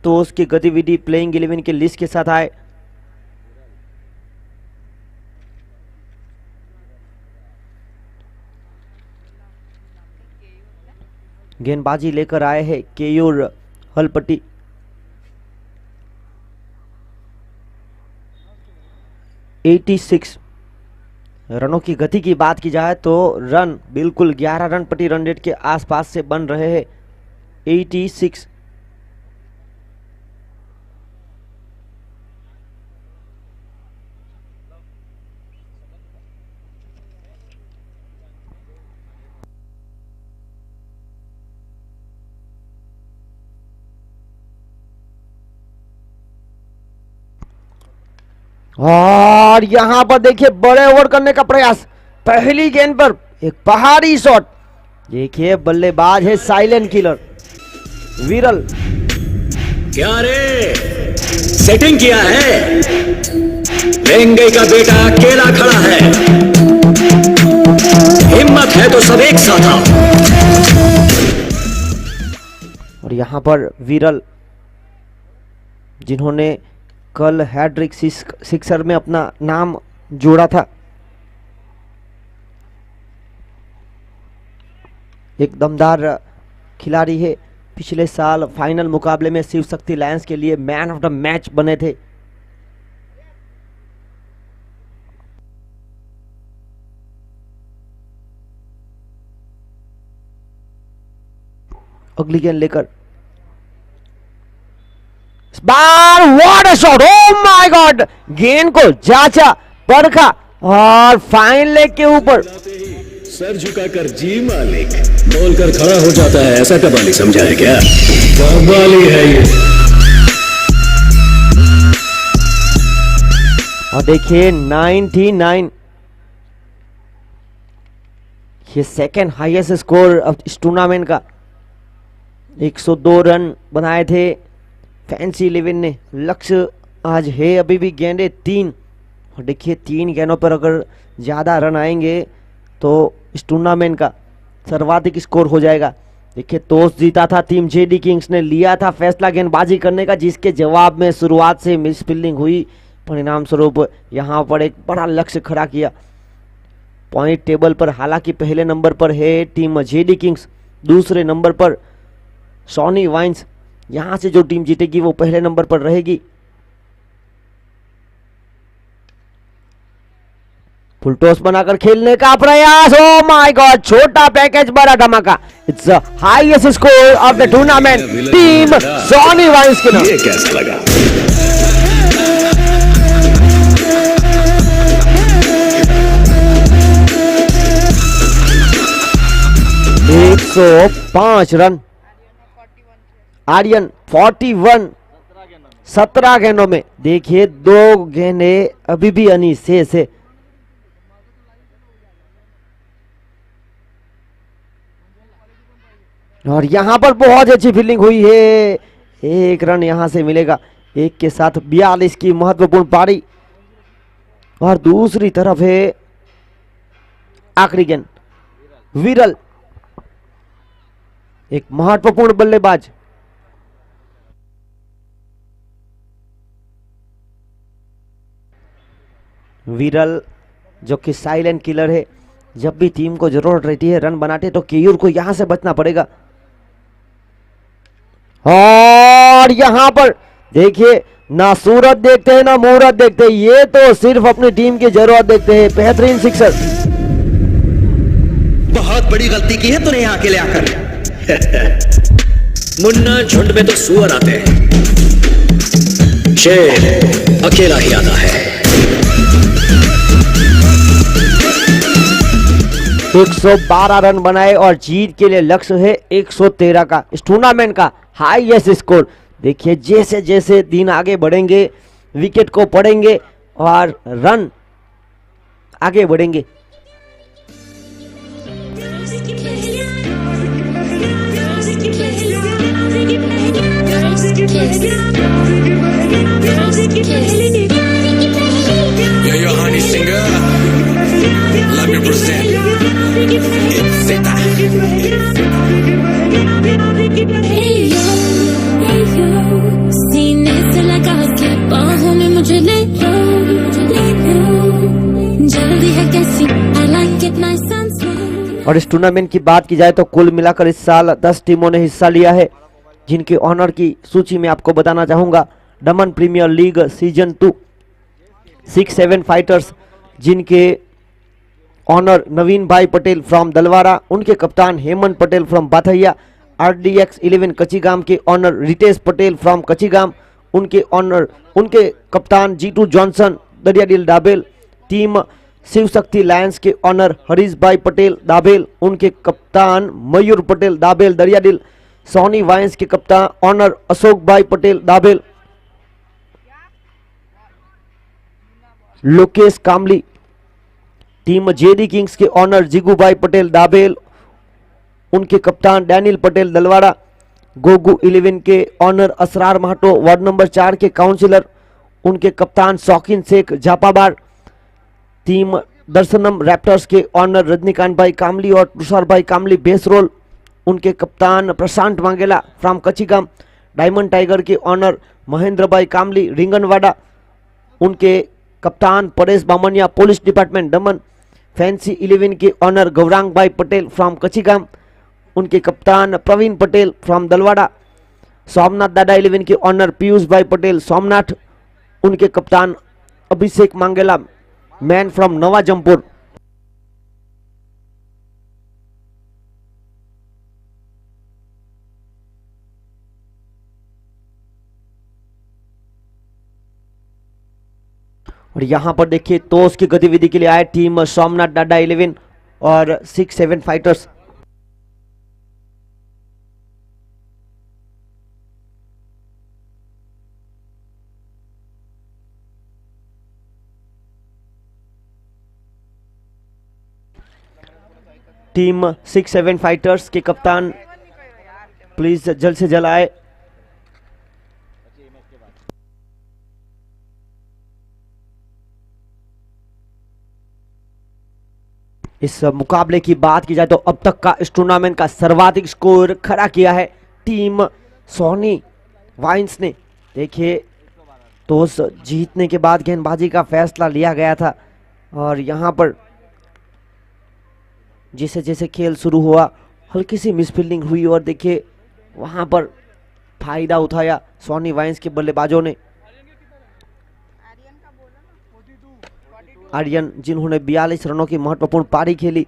तो उसकी गतिविधि प्लेइंग 11 के लिस्ट के साथ आए। गेंदबाजी लेकर आए हैं केयूर हलपट्टी। रनों की गति की बात की जाए तो रन बिल्कुल 11 रन प्रति रन रेट के आसपास से बन रहे हैं। 86। और यहां पर देखिए बड़े ओवर करने का प्रयास, पहली गेंद पर एक पहाड़ी शॉट। देखिए बल्लेबाज है साइलेंट किलर विरल। क्या रे सेटिंग किया है? वेंगई का बेटा अकेला खड़ा है, हिम्मत है तो सब एक साथ आओ। और यहां पर विरल जिन्होंने कल हैट्रिक सिक्सर में अपना नाम जोड़ा था, एक दमदार खिलाड़ी है। पिछले साल फाइनल मुकाबले में शिव शक्ति लायंस के लिए मैन ऑफ द मैच बने थे। अगली गेंद लेकर बार what a shot, oh my God, गेंद को जांचा परखा और फाइन लेग के ऊपर सर झुकाकर जी मालिक बोलकर खड़ा हो जाता है। ऐसा कबाली समझा है क्या? कबाली है ये। और देखिए 99, ये सेकेंड हाईएस्ट स्कोर ऑफ इस टूर्नामेंट का। 102 रन बनाए थे फैंसी 11 ने। लक्ष्य आज है अभी भी गेंदे 3, और देखिए 3 गेंदों पर अगर ज़्यादा रन आएंगे तो इस टूर्नामेंट का सर्वाधिक स्कोर हो जाएगा। देखिए टॉस जीता था टीम जेडी किंग्स ने, लिया था फैसला गेंदबाजी करने का, जिसके जवाब में शुरुआत से मिस फील्डिंग हुई। परिणाम स्वरूप यहाँ पर एक बड़ा लक्ष्य खड़ा किया। पॉइंट टेबल पर हालांकि पहले नंबर पर है टीम जेडी किंग्स, दूसरे नंबर पर सॉनी वाइन्स। यहां से जो टीम जीतेगी वो पहले नंबर पर रहेगी। फुल टॉस बनाकर खेलने का प्रयास, ओ माय गॉड, छोटा पैकेज बड़ा धमाका। It's the highest score of the tournament, team Soni wines के नाम। ये कैसा लगा? 105 रन। आर्यन 41 17 गेंदों में। देखिए 2 गेंदें अभी भी अनिशेष है। और यहां पर बहुत अच्छी फील्डिंग हुई है। 1 रन यहां से मिलेगा। 1 के साथ 42 की महत्वपूर्ण पारी। और दूसरी तरफ है आखिरी गेंद विरल, एक महत्वपूर्ण बल्लेबाज। विरल जो कि साइलेंट किलर है, जब भी टीम को जरूरत रहती है रन बनाते तो केयूर को यहां से बचना पड़ेगा। और यहां पर देखिए, ना सूरत देखते हैं ना मुहूर्त देखते हैं, ये तो सिर्फ अपनी टीम की जरूरत देखते हैं। बेहतरीन सिक्सर। बहुत बड़ी गलती की है तूने यहाँ अकेले आकर। मुन्ना, झुंड में तो सुअर आते हैं, शेर अकेला ही आता है। 112 रन बनाए और जीत के लिए लक्ष्य है 113 का, इस टूर्नामेंट का हाईएस्ट स्कोर। देखिए जैसे जैसे दिन आगे बढ़ेंगे विकेट को पड़ेंगे और रन आगे बढ़ेंगे। Yo, yo, honey singer, let me present. It's Zeta. Hey yo, सीने से लगा के बाहों में मुझे ले लो, जल्दी है कैसी, I like it nice and slow। और इस टूर्नामेंट की बात की जाए तो कुल मिलाकर इस साल 10 टीमों ने हिस्सा लिया है, जिनके ऑनर की सूची में आपको बताना चाहूंगा। दमन प्रीमियर लीग सीजन 2 6-7 फाइटर्स, जिनके ऑनर नवीन भाई पटेल फ्रॉम दलवारा, उनके कप्तान हेमंत पटेल फ्रॉम बाथैया। RDX 11 कच्चीगाम के ऑनर रितेश पटेल फ्रॉम कच्चीगाम, उनके कप्तान Jitu Johnson दरियादिल दाबेल। Team Shiv Shakti Lions के ऑनर हरीश भाई पटेल दाबेल, उनके कप्तान मयूर पटेल दाबेल दरियादिल। सोनी वाइन्स के कप्तान ऑनर अशोक भाई पटेल दाबेल। लोकेश कामली। टीम जेडी किंग्स के ऑनर जिगू भाई पटेल दाबेल, उनके कप्तान डैनियल पटेल दलवाड़ा। गोगू 11 के honour Asrar Mahato ward number 4 के काउंसिलर, उनके कप्तान शौकीन शेख झापाबार। टीम दर्शनम रैप्टर्स के ऑनर रजनीकांत भाई कामली और तुषार भाई कामली बेसरोल, उनके कप्तान प्रशांत मांगेला फ्रॉम कच्चीगाम। डायमंड टाइगर के ऑनर महेंद्र भाई कामली रिंगनवाड़ा, उनके कप्तान परेश बामनिया पुलिस डिपार्टमेंट दमन। फैंसी 11 के ऑनर गौरांग भाई पटेल फ्रॉम कच्चीगाम, उनके कप्तान प्रवीण पटेल फ्रॉम दलवाड़ा। सोमनाथ दादा 11 के ऑनर पीयूष भाई पटेल सोमनाथ, उनके कप्तान अभिषेक मांगेला मैन फ्रॉम नवा जमपुर। और यहां पर देखिए टॉस की गतिविधि के लिए आए टीम सोमनाथ डाडा 11 और 6-7 फाइटर्स। टीम 6-7 फाइटर्स के कप्तान प्लीज जल्द से जल्द आए। इस मुकाबले की बात की जाए तो अब तक का इस टूर्नामेंट का सर्वाधिक स्कोर खड़ा किया है टीम सोनी वाइन्स ने। देखिए टॉस जीतने के बाद गेंदबाजी का फैसला लिया गया था और यहां पर जैसे जैसे खेल शुरू हुआ हल्की सी मिसफील्डिंग हुई और देखिए वहां पर फायदा उठाया सोनी वाइन्स के बल्लेबाजों ने। आर्यन जिन्होंने 42 रनों की महत्वपूर्ण पारी खेली।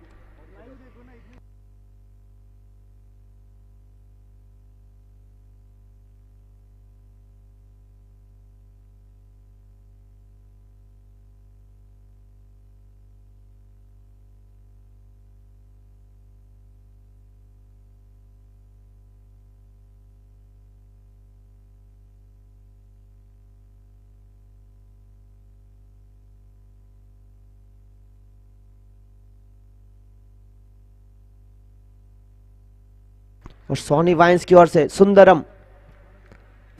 और सोनी वाइन्स की ओर से सुंदरम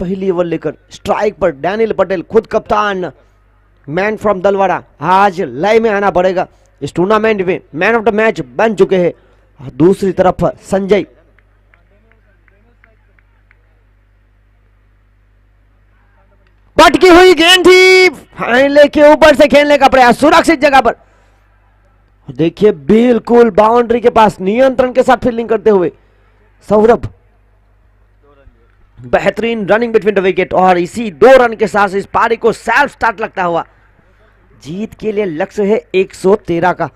पहली ओवर लेकर स्ट्राइक पर डैनियल पटेल खुद कप्तान मैन फ्रॉम दलवाड़ा। आज लय में आना पड़ेगा, इस टूर्नामेंट में मैन ऑफ द मैच बन चुके हैं। दूसरी तरफ संजय पटकी हुई गेंद थी, फाइनले के ऊपर से खेलने का प्रयास सुरक्षित जगह पर। देखिए बिल्कुल बाउंड्री के पास नियंत्रण के साथ फील्डिंग करते हुए सौरभ, बेहतरीन रनिंग बिटवीन द विकेट, और इसी 2 रन के साथ इस पारी को सेल्फ स्टार्ट लगता हुआ जीत के लिए लक्ष्य है 113 का।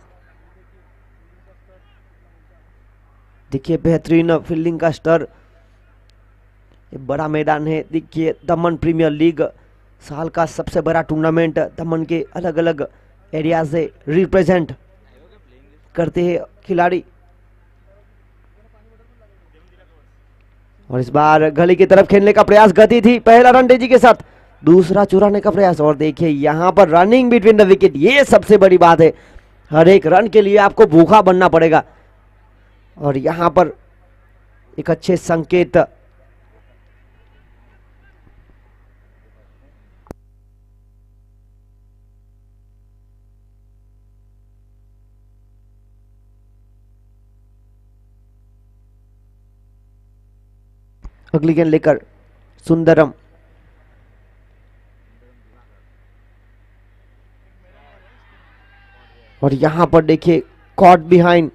देखिए बेहतरीन फील्डिंग का स्तर, बड़ा मैदान है। देखिए दमन प्रीमियर लीग साल का सबसे बड़ा टूर्नामेंट, दमन के अलग अलग एरिया से रिप्रेजेंट करते हैं खिलाड़ी। और इस बार गली की तरफ खेलने का प्रयास, गति थी, पहला रन तेजी के साथ, दूसरा चुराने का प्रयास। और देखिए यहां पर रनिंग बिटवीन द विकेट, ये सबसे बड़ी बात है। हर एक रन के लिए आपको भूखा बनना पड़ेगा, और यहां पर एक अच्छे संकेत अगली गेंद लेकर सुंदरम, और यहां पर देखिए कॉट बिहाइंड,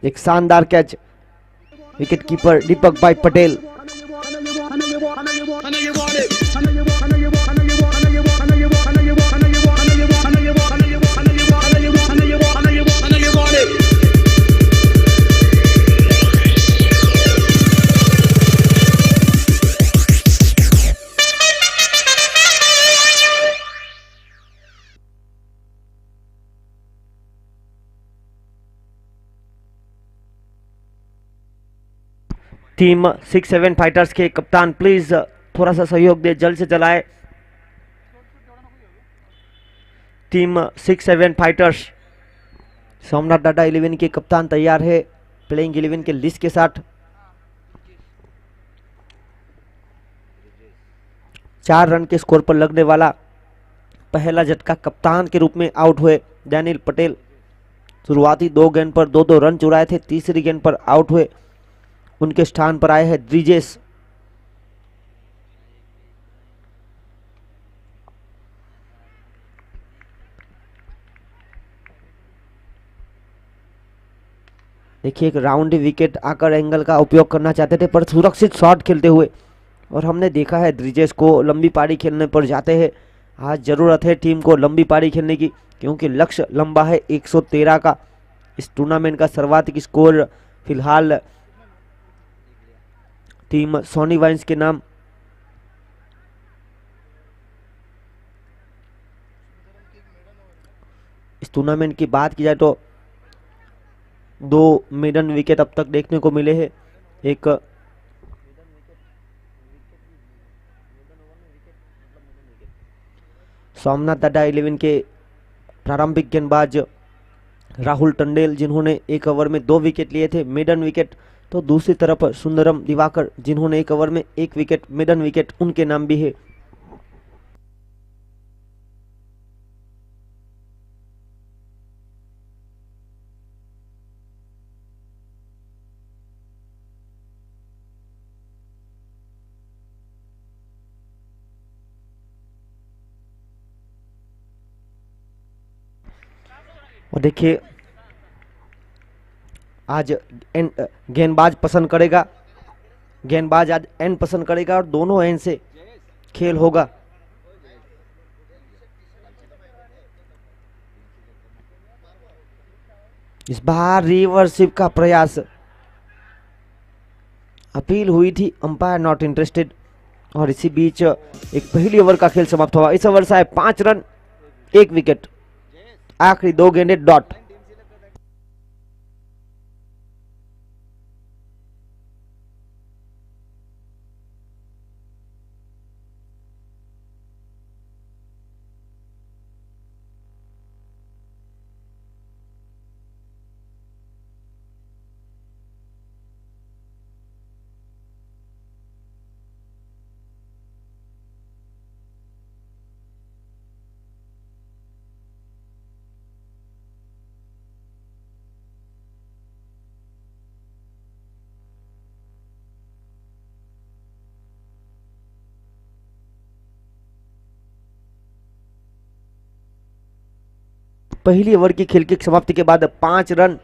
एक शानदार कैच, विकेट कीपर दीपक भाई पटेल। टीम 6-7 फाइटर्स के कप्तान प्लीज थोड़ा सा सहयोग दे, जल्द से चलाए। टीम 6-7 फाइटर्स, सोमनाथ टाटा 11 के कप्तान तैयार है प्लेइंग 11 के लिस्ट के साथ। 4 रन के स्कोर पर लगने वाला पहला झटका, कप्तान के रूप में आउट हुए डैनियल पटेल। शुरुआती 2 गेंद पर 2-2 रन चुराए थे, तीसरी गेंद पर आउट हुए, उनके स्थान पर आए हैं द्विजेश। देखिए एक राउंड विकेट आकर एंगल का उपयोग करना चाहते थे, पर सुरक्षित शॉट खेलते हुए, और हमने देखा है द्विजेश को लंबी पारी खेलने पर जाते हैं। आज जरूरत है टीम को लंबी पारी खेलने की, क्योंकि लक्ष्य लंबा है 113 का। इस टूर्नामेंट का सर्वाधिक स्कोर फिलहाल टीम सोनी वाइन्स के नाम। इस टूर्नामेंट की बात की जाए तो 2 मेडन विकेट अब तक देखने को मिले हैं। एक सोमनाथ टाटा 11 के प्रारंभिक गेंदबाज राहुल टंडेल, जिन्होंने 1 ओवर में 2 विकेट लिए थे, मेडन विकेट। तो दूसरी तरफ सुंदरम दिवाकर, जिन्होंने 1 ओवर में 1 विकेट, मेडन विकेट उनके नाम भी है। और देखिए आज गेंदबाज पसंद करेगा, गेंदबाज आज एंड पसंद करेगा, और दोनों एंड से खेल होगा। इस बार रिवर्सिव का प्रयास, अपील हुई थी, अंपायर नॉट इंटरेस्टेड, और इसी बीच एक पहली ओवर का खेल समाप्त हुआ। इस ओवर से आए 5 रन 1 विकेट, आखिरी 2 गेंदें डॉट। पहली ओवर की खेल की समाप्ति के बाद 5 रन।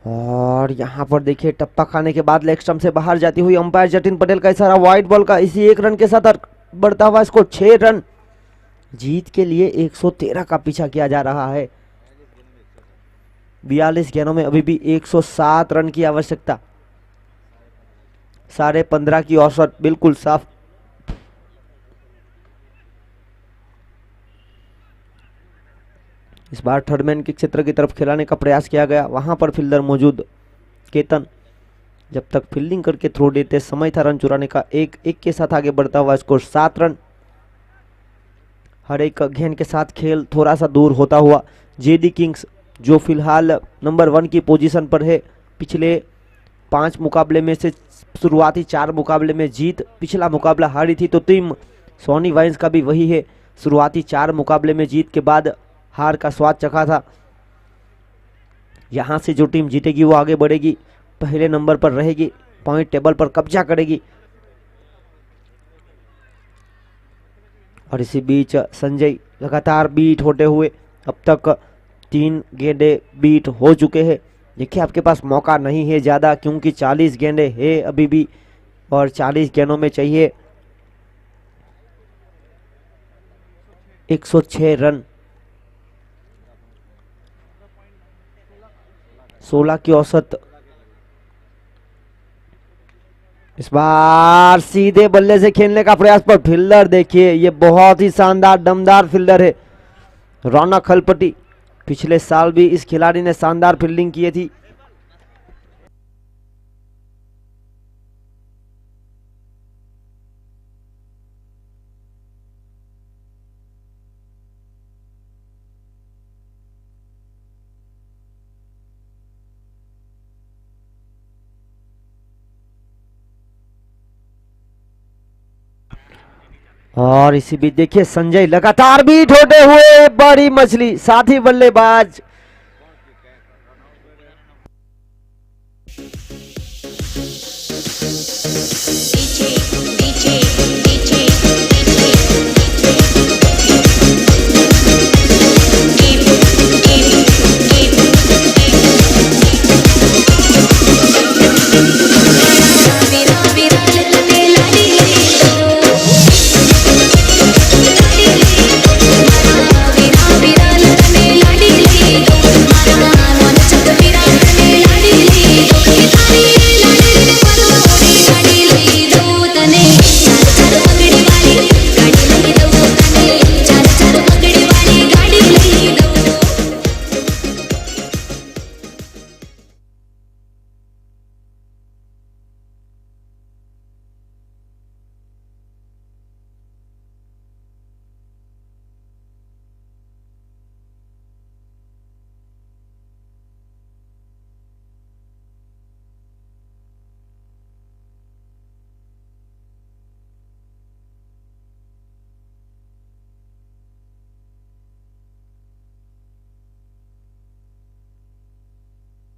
और यहाँ पर देखिए टप्पा खाने के बाद लेग स्टंप से बाहर जाती हुई अंपायर जतिन पटेल का इशारा वाइड बॉल का। इसी 1 रन के साथ बढ़ता हुआ स्कोर 6 रन। जीत के लिए 113 का पीछा किया जा रहा है। 42 गेंदों में अभी भी 107 रन की आवश्यकता। 15.5 की औसत बिल्कुल साफ। इस बार थर्ड मैन के क्षेत्र की तरफ खिलाने का प्रयास किया गया। वहां पर फील्डर मौजूद केतन जब तक फील्डिंग करके थ्रो देते समय था रन चुराने का। 1-1 के साथ आगे बढ़ता हुआ स्कोर 7 रन। हर एक गेंद के साथ खेल थोड़ा सा दूर होता हुआ जेडी किंग्स जो फिलहाल नंबर 1 की पोजीशन पर है। पिछले 5 मुकाबले में से शुरुआती 4 मुकाबले में जीत, पिछला मुकाबला हारी थी तो टीम सोनी वाइन्स का भी वही है। शुरुआती 4 मुकाबले में जीत के बाद हार का स्वाद चखा था। यहां से जो टीम जीतेगी वो आगे बढ़ेगी, पहले नंबर पर रहेगी, पॉइंट टेबल पर कब्जा करेगी। और इसी बीच संजय लगातार बीट होते हुए अब तक 3 गेंदे बीट हो चुके हैं। देखिए आपके पास मौका नहीं है ज़्यादा क्योंकि 40 गेंदे है अभी भी और 40 गेंदों में चाहिए 106 रन। 16 की औसत। इस बार सीधे बल्ले से खेलने का प्रयास पर फील्डर देखिए ये बहुत ही शानदार दमदार फील्डर है रौनक हलपति। पिछले साल भी इस खिलाड़ी ने शानदार फील्डिंग की थी। और इसी बीच देखिए संजय लगातार बीट होते हुए बड़ी मछली साथी बल्लेबाज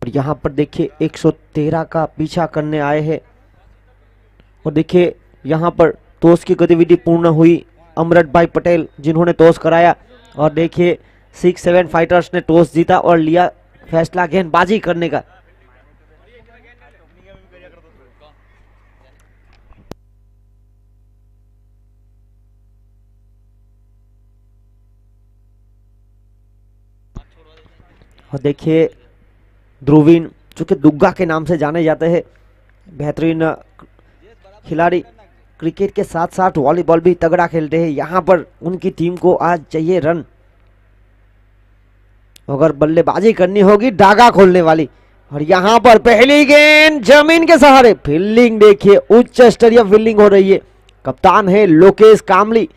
और यहाँ पर देखिए 113 का पीछा करने आए हैं। और देखिए यहाँ पर टॉस की गतिविधि पूर्ण हुई। अमृत भाई पटेल जिन्होंने टॉस कराया और देखिए 6-7 फाइटर्स ने टॉस जीता और लिया फैसला गेंदबाजी करने का। और देखिए ध्रुवीन जो कि दुग्गा के नाम से जाने जाते हैं, बेहतरीन खिलाड़ी, क्रिकेट के साथ साथ वॉलीबॉल भी तगड़ा खेलते हैं। यहाँ पर उनकी टीम को आज चाहिए रन। अगर बल्लेबाजी करनी होगी डागा खोलने वाली। और यहाँ पर पहली गेंद जमीन के सहारे, फील्डिंग देखिए उच्च स्तरीय फील्डिंग हो रही है। कप्तान है लोकेश कामली।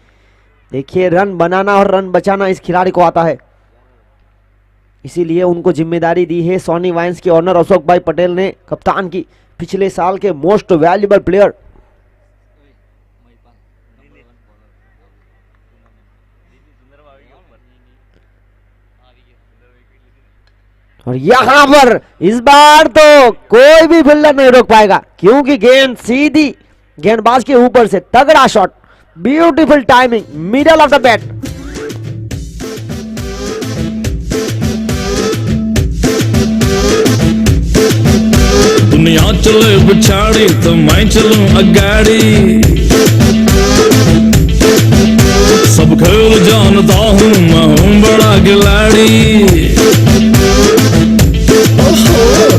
देखिए रन बनाना और रन बचाना इस खिलाड़ी को आता है। इसीलिए उनको जिम्मेदारी दी है सोनी वाइन्स के ऑनर अशोक भाई पटेल ने, कप्तान की, पिछले साल के मोस्ट वैल्यूएबल प्लेयर। और यहां पर इस बार तो कोई भी फील्डर नहीं रोक पाएगा, क्योंकि गेंद सीधी गेंदबाज के ऊपर से, तगड़ा shot, beautiful timing, middle of the bat. दुनिया चले बिछाड़ी तो मैं चलूं अगाड़ी, सब खेल जानता हूँ मैं हूँ बड़ा खिलाड़ी।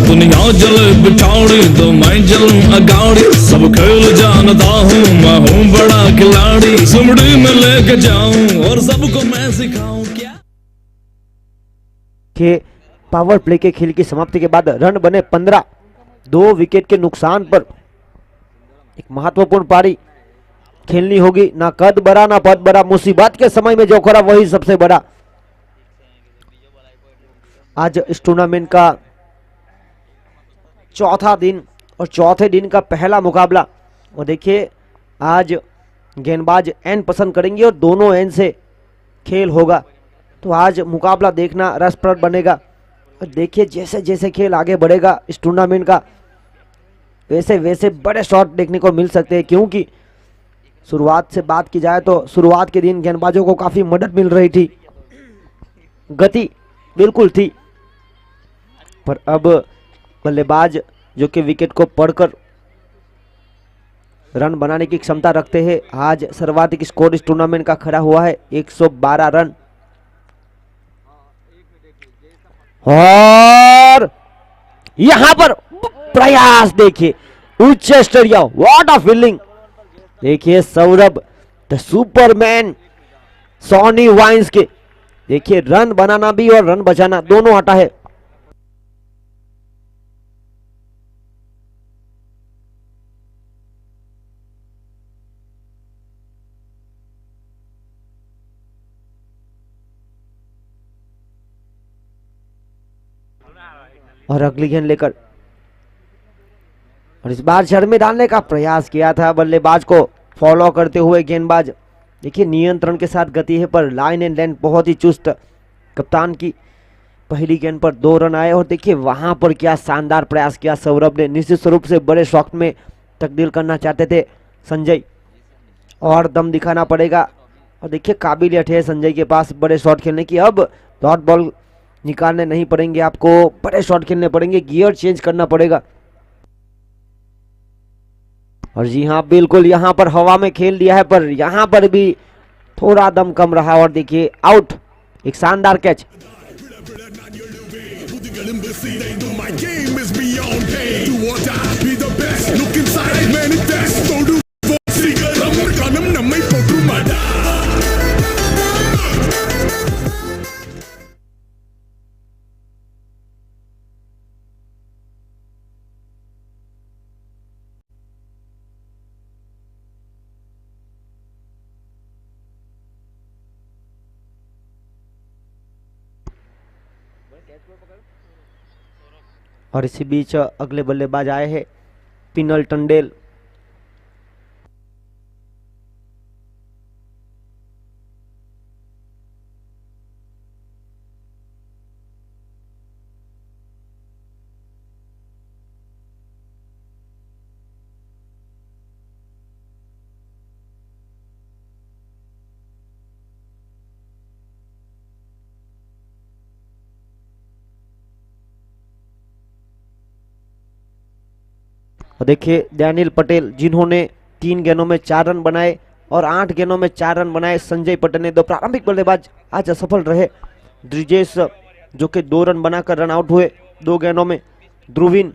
दुनिया चले बिछाड़ी तो मैं चलूं अगाड़ी, सब खेल जानता हूँ मैं हूँ बड़ा खिलाड़ी। सुमड़ी में लेके जाऊं और सबको मैं सिखाऊं क्या। के पावर प्ले के खेल की समाप्ति के बाद रन बने 15, 2 विकेट के नुकसान पर एक महत्वपूर्ण पारी खेलनी होगी। ना कद बड़ा ना पद बड़ा, मुसीबत के समय में जो करा वही सबसे बड़ा। आज इस टूर्नामेंट का चौथा दिन और चौथे दिन का पहला मुकाबला, और देखिए आज गेंदबाज एंड पसंद करेंगे और दोनों एंड से खेल होगा, तो आज मुकाबला देखना रसप्रद बनेगा। और देखिए जैसे जैसे खेल आगे बढ़ेगा इस टूर्नामेंट का, वैसे वैसे बड़े शॉट देखने को मिल सकते हैं, क्योंकि शुरुआत से बात की जाए तो शुरुआत के दिन गेंदबाजों को काफ़ी मदद मिल रही थी, गति बिल्कुल थी, पर अब बल्लेबाज जो कि विकेट को पढ़कर रन बनाने की क्षमता रखते हैं, आज सर्वाधिक स्कोर इस टूर्नामेंट का खड़ा हुआ है 112 रन। और यहां पर प्रयास देखिए, उच्च स्तरीय, व्हाट अ फील्डिंग। देखिए Saurabh the superman Soni wines के, देखिए रन बनाना भी और रन बचाना दोनों आता है। और अगली गेंद लेकर, और इस बार जड़ में डालने का प्रयास किया था बल्लेबाज को फॉलो करते हुए गेंदबाज। देखिए नियंत्रण के साथ गति है, पर लाइन एंड लेंथ बहुत ही चुस्त कप्तान की। पहली गेंद पर 2 रन आए, और देखिए वहां पर क्या शानदार प्रयास किया सौरभ ने। निश्चित रूप से बड़े शॉट में तब्दील करना चाहते थे संजय, और दम दिखाना पड़ेगा। और देखिए काबिलियत है संजय के पास बड़े शॉट खेलने की। अब डॉट बॉल निकालने नहीं पड़ेंगे आपको, बड़े शॉट खेलने पड़ेंगे, गियर चेंज करना पड़ेगा। और जी हाँ बिल्कुल, यहां पर हवा में खेल दिया है, पर यहां पर भी थोड़ा दम कम रहा, और देखिए आउट, एक शानदार catch. My game is beyond pain. Do or die, be the best. Look inside, manifest. So do kanam nammai potrumada. और इसी बीच अगले बल्लेबाज आए हैं पिनल टंडेल। और देखिए डैनियल पटेल, जिन्होंने 3 गेंदों में 4 रन बनाए और 8 गेंदों में 4 रन बनाए। संजय पटेल ने 2 प्रारंभिक बल्लेबाज आज असफल रहे। ब्रिजेश जो कि 2 रन बनाकर रन आउट हुए 2 गेंदों में। ध्रुवीन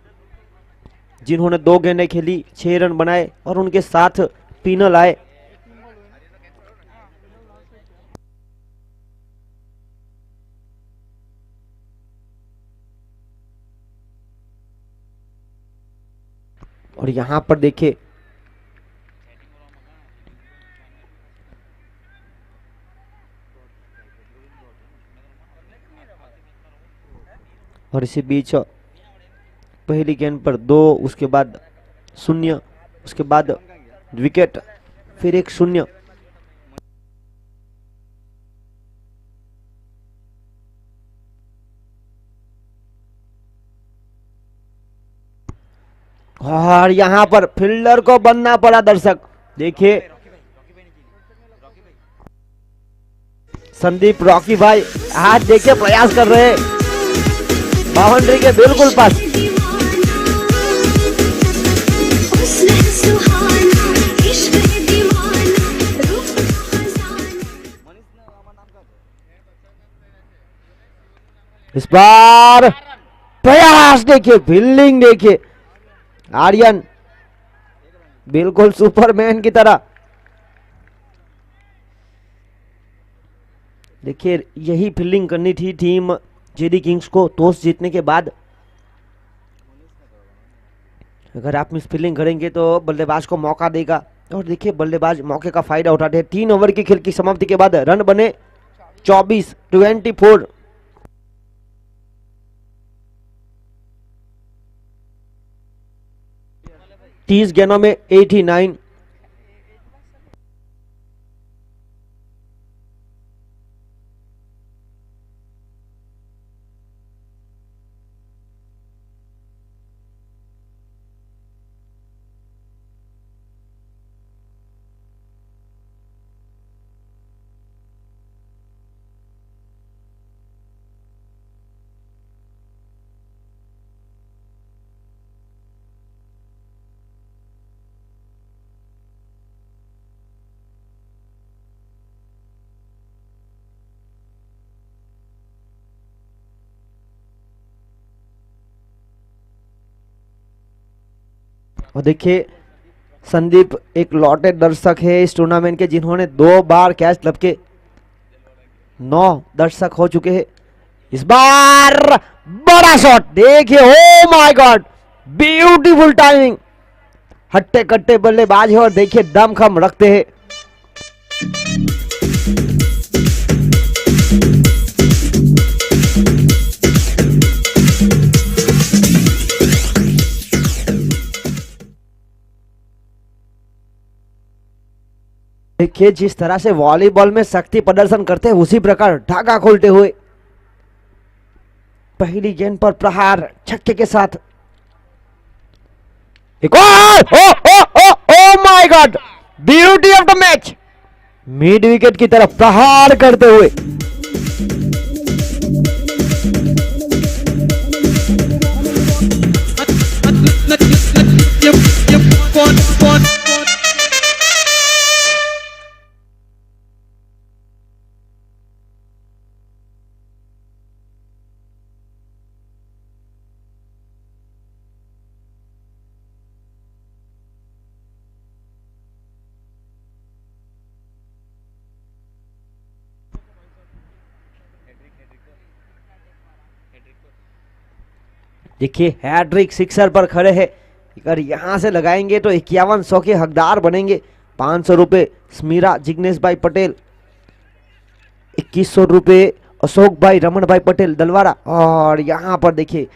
जिन्होंने 2 गेंदें खेली 6 रन बनाए, और उनके साथ पिनल आए। और यहां पर देखिए और इसी बीच पहली गेंद पर 2, उसके बाद 0, उसके बाद विकेट, फिर 1-0। और यहां पर फील्डर को बनना पड़ा। दर्शक देखिए, संदीप रॉकी भाई आज देखिए प्रयास कर रहे हैं बाउंड्री के बिल्कुल पास। इस बार प्रयास देखिए, फील्डिंग देखिए, आर्यन बिल्कुल सुपरमैन की तरह। देखिए यही फील्डिंग करनी थी टीम जेडी किंग्स को टॉस जीतने के बाद। अगर आप मिस फील्डिंग करेंगे तो बल्लेबाज को मौका देगा, और देखिए बल्लेबाज मौके का फायदा उठाते हैं। 3 ओवर की खेल की समाप्ति के बाद रन बने 24। 30 गेंदों में 89। और देखिए संदीप एक लौटे दर्शक है इस टूर्नामेंट के, जिन्होंने 2 बार कैच लपके 9 दर्शक हो चुके हैं। इस बार बड़ा शॉट देखिए, oh my God, beautiful timing. हट्टे कट्टे बल्लेबाज है और देखिए दमखम रखते हैं। देखिए जिस तरह से वॉलीबॉल में शक्ति प्रदर्शन करते हैं, उसी प्रकार धागा खोलते हुए पहली गेंद पर प्रहार छक्के के साथ। एक और, ओ my God, beauty of the match. Mid wicket की तरफ प्रहार करते हुए देखिए हैट्रिक सिक्सर पर खड़े हैं। अगर यहां से लगाएंगे तो 5100 के हकदार बनेंगे। 500 रुपए स्मीरा जिग्नेश भाई पटेल, 2100 रुपए अशोक भाई रमन भाई पटेल दलवारा। और यहां पर देखिए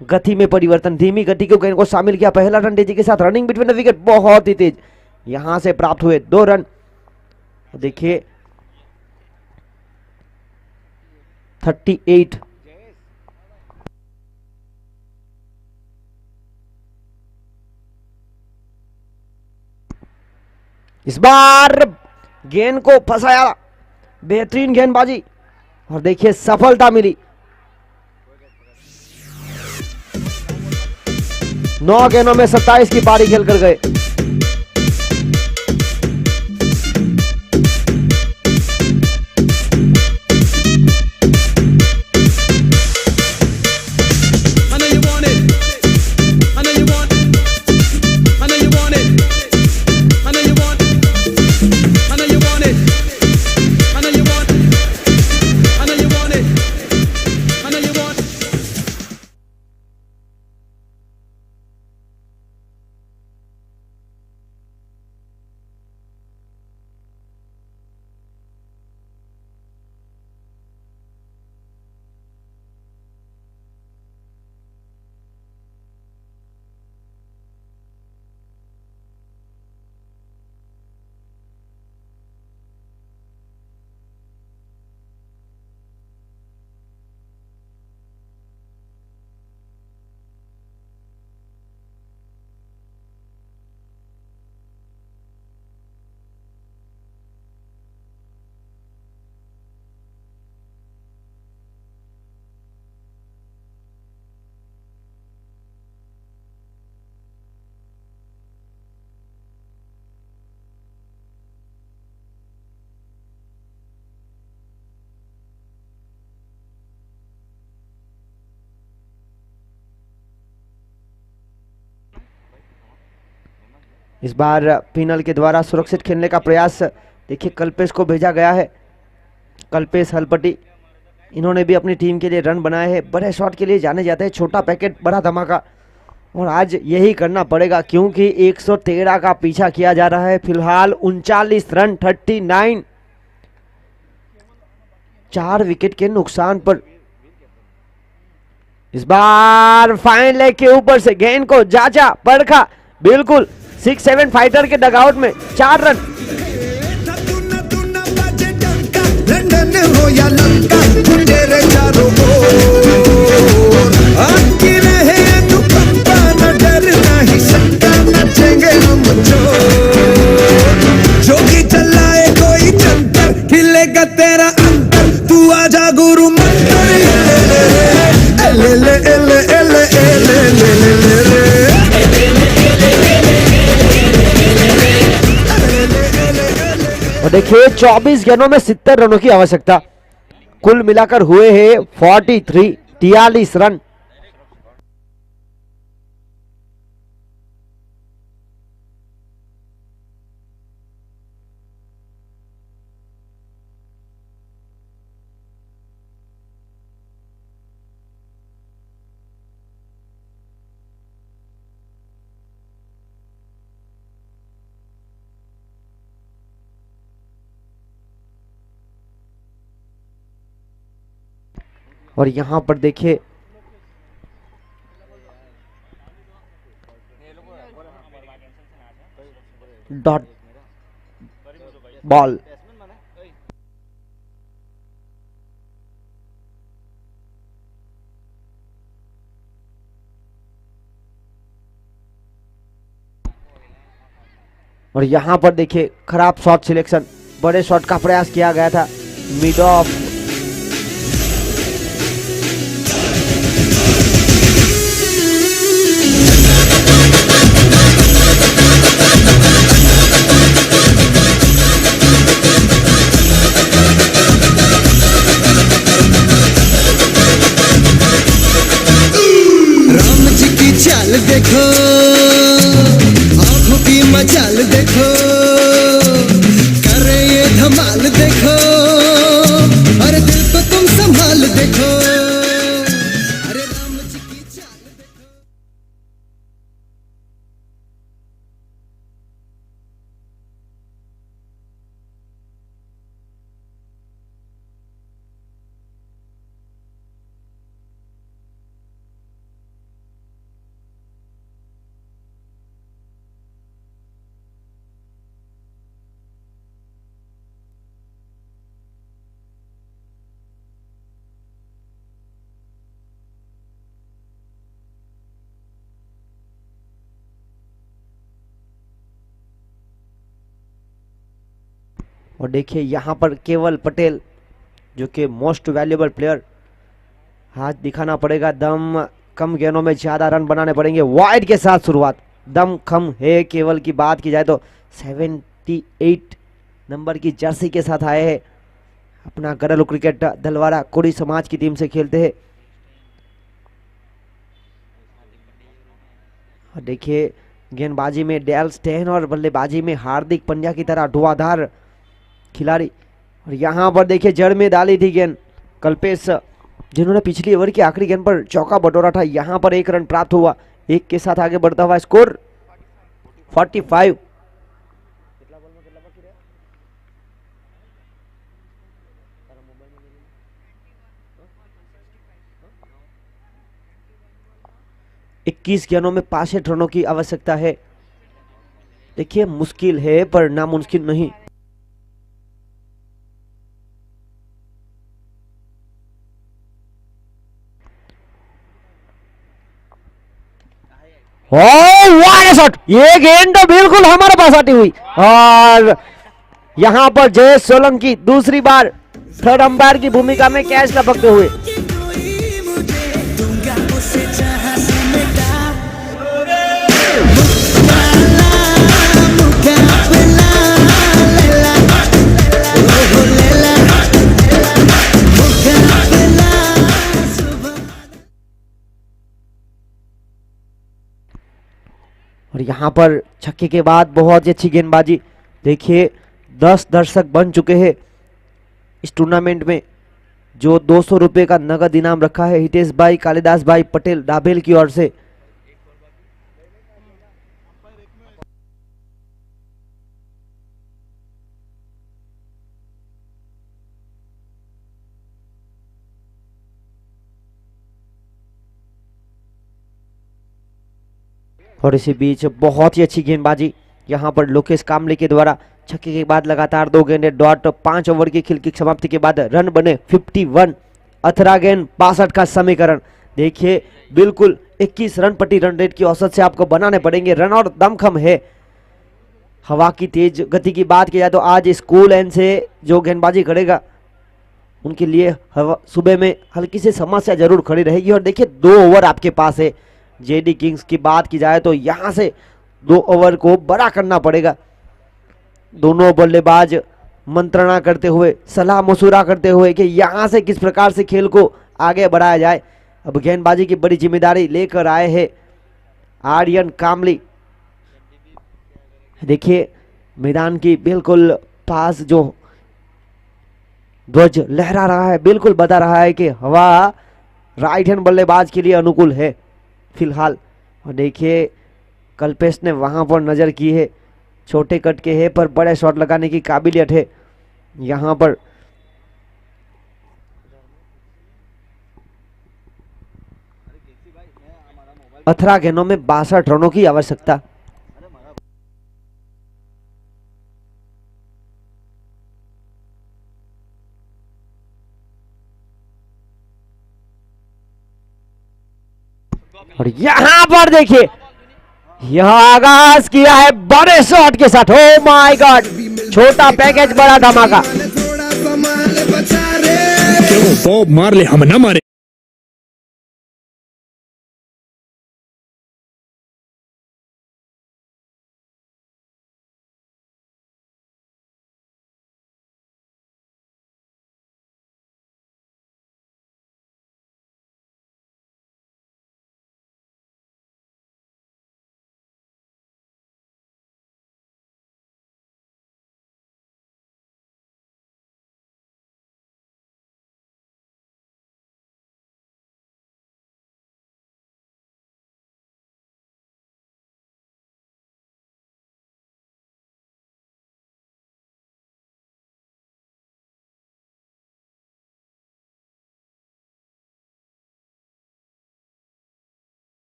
गति में परिवर्तन, धीमी गति के गेंद को शामिल किया। पहला रन तेजी के साथ, रनिंग बिटवीन द विकेट बहुत ही तेज यहां से प्राप्त हुए 2 रन। देखिए 38। इस बार गेंद को फंसाया, बेहतरीन गेंदबाजी, और देखिए सफलता मिली। 9 गेंदों में 27 की पारी खेलकर गए। इस बार पिनल के द्वारा सुरक्षित खेलने का प्रयास। देखिए कल्पेश को भेजा गया है, कल्पेश हलपटी, इन्होंने भी अपनी टीम के लिए रन बनाए हैं। बड़े शॉट के लिए जाने जाते हैं, छोटा पैकेट बड़ा धमाका, और आज यही करना पड़ेगा क्योंकि 113 का पीछा किया जा रहा है। फिलहाल 39 रन 39, 4 विकेट के नुकसान पर। इस बार फाइन लेग के ऊपर से गेंद को जाचा परखा, बिल्कुल 6-7 फाइटर के डगआउट में 4 रन। लंदन हो या लंका, तेरे चारों ओर आती रहे तू पंपा, न डर नहीं शंका, नचेंगे हम जोगी चलाए कोई जंतर, खिलेगा तेरा अंतर, तू आजा गुरु मंत्र। एले एले एले एले एले एले और देखिए 24 गेंदों में 70 रनों की आवश्यकता, कुल मिलाकर हुए हैं 43 रन। और यहां पर देखिए डॉट बॉल, और यहां पर देखिए खराब शॉट सिलेक्शन, बड़े शॉट का प्रयास किया गया था, मिड ऑफ। राम जी की चाल देखो, आंखों की मचाल देखो, करे ये धमाल देखो, अरे दिल को तुम संभाल देखो, अरे राम जी की चाल देखो। और देखिए यहाँ पर केवल पटेल जो कि मोस्ट वैल्यूएबल प्लेयर, हाथ दिखाना पड़ेगा, दम कम गेंदों में ज़्यादा रन बनाने पड़ेंगे। वाइड के साथ शुरुआत, दम कम है केवल की बात की जाए तो 78 नंबर की जर्सी के साथ आए हैं, अपना घरेलू क्रिकेट दलवाड़ा कोड़ी समाज की टीम से खेलते हैं। और देखिए गेंदबाजी में डेल स्टेन और बल्लेबाजी में हार्दिक पंड्या की तरह धुआंधार खिलाड़ी। और यहाँ पर देखिए जड़ में डाली थी गेंद कल्पेश, जिन्होंने पिछली ओवर की आखिरी गेंद पर चौका बटोरा था। यहाँ पर 1 रन प्राप्त हुआ, 1 के साथ आगे बढ़ता हुआ स्कोर 45। इक्कीस गेंदों में 65 रनों की आवश्यकता है। देखिए मुश्किल है पर नामुमकिन नहीं। शॉट, ये गेंद तो बिल्कुल हमारे पास आती हुई, और यहां पर जयेश सोलंकी दूसरी बार थर्ड अंपायर की भूमिका में कैच लपकते हुए। और यहाँ पर छक्के के बाद बहुत ही अच्छी गेंदबाजी। देखिए 10 दर्शक बन चुके हैं इस टूर्नामेंट में। जो 200 रुपये का नगद इनाम रखा है हितेश भाई कालिदास भाई पटेल डाबेल की ओर से। और इसी बीच बहुत ही अच्छी गेंदबाजी यहाँ पर लोकेश कामले के द्वारा। छक्के के बाद लगातार 2 गेंदे डॉट। 5 ओवर की खेल की समाप्ति के बाद रन बने 51। 18 गेंद 62 का समीकरण। देखिए बिल्कुल 21 रन प्रति रन रेट की औसत से आपको बनाने पड़ेंगे। रन और दमखम है। हवा की तेज गति की बात की जाए तो आज स्कूल एंड से जो गेंदबाजी करेगा उनके लिए हवा सुबह में हल्की सी समस्या जरूर खड़ी रहेगी। और देखिए 2 ओवर आपके पास है। जेडी किंग्स की बात की जाए तो यहां से 2 ओवर को बड़ा करना पड़ेगा। दोनों बल्लेबाज मंत्रणा करते हुए सलाह मशुरा करते हुए कि यहां से किस प्रकार से खेल को आगे बढ़ाया जाए। अब गेंदबाजी की बड़ी जिम्मेदारी लेकर आए हैं आर्यन कामली। देखिए मैदान की बिल्कुल पास जो ध्वज लहरा रहा है बिल्कुल बता रहा है कि हवा राइट हैंड बल्लेबाज के लिए अनुकूल है फिलहाल। और देखिए कल्पेश ने वहां पर नजर की है। छोटे कट के है पर बड़े शॉट लगाने की काबिलियत है यहां पर। अठारह गेंदों में 62 रनों की आवश्यकता। और यहां पर देखिए यह आगाज किया है बड़े शॉट के साथ। ओ माय गॉड, छोटा पैकेज बड़ा धमाका। थोड़ा संभाल बचा रे। क्यों बॉब मार ले, हम ना मारे।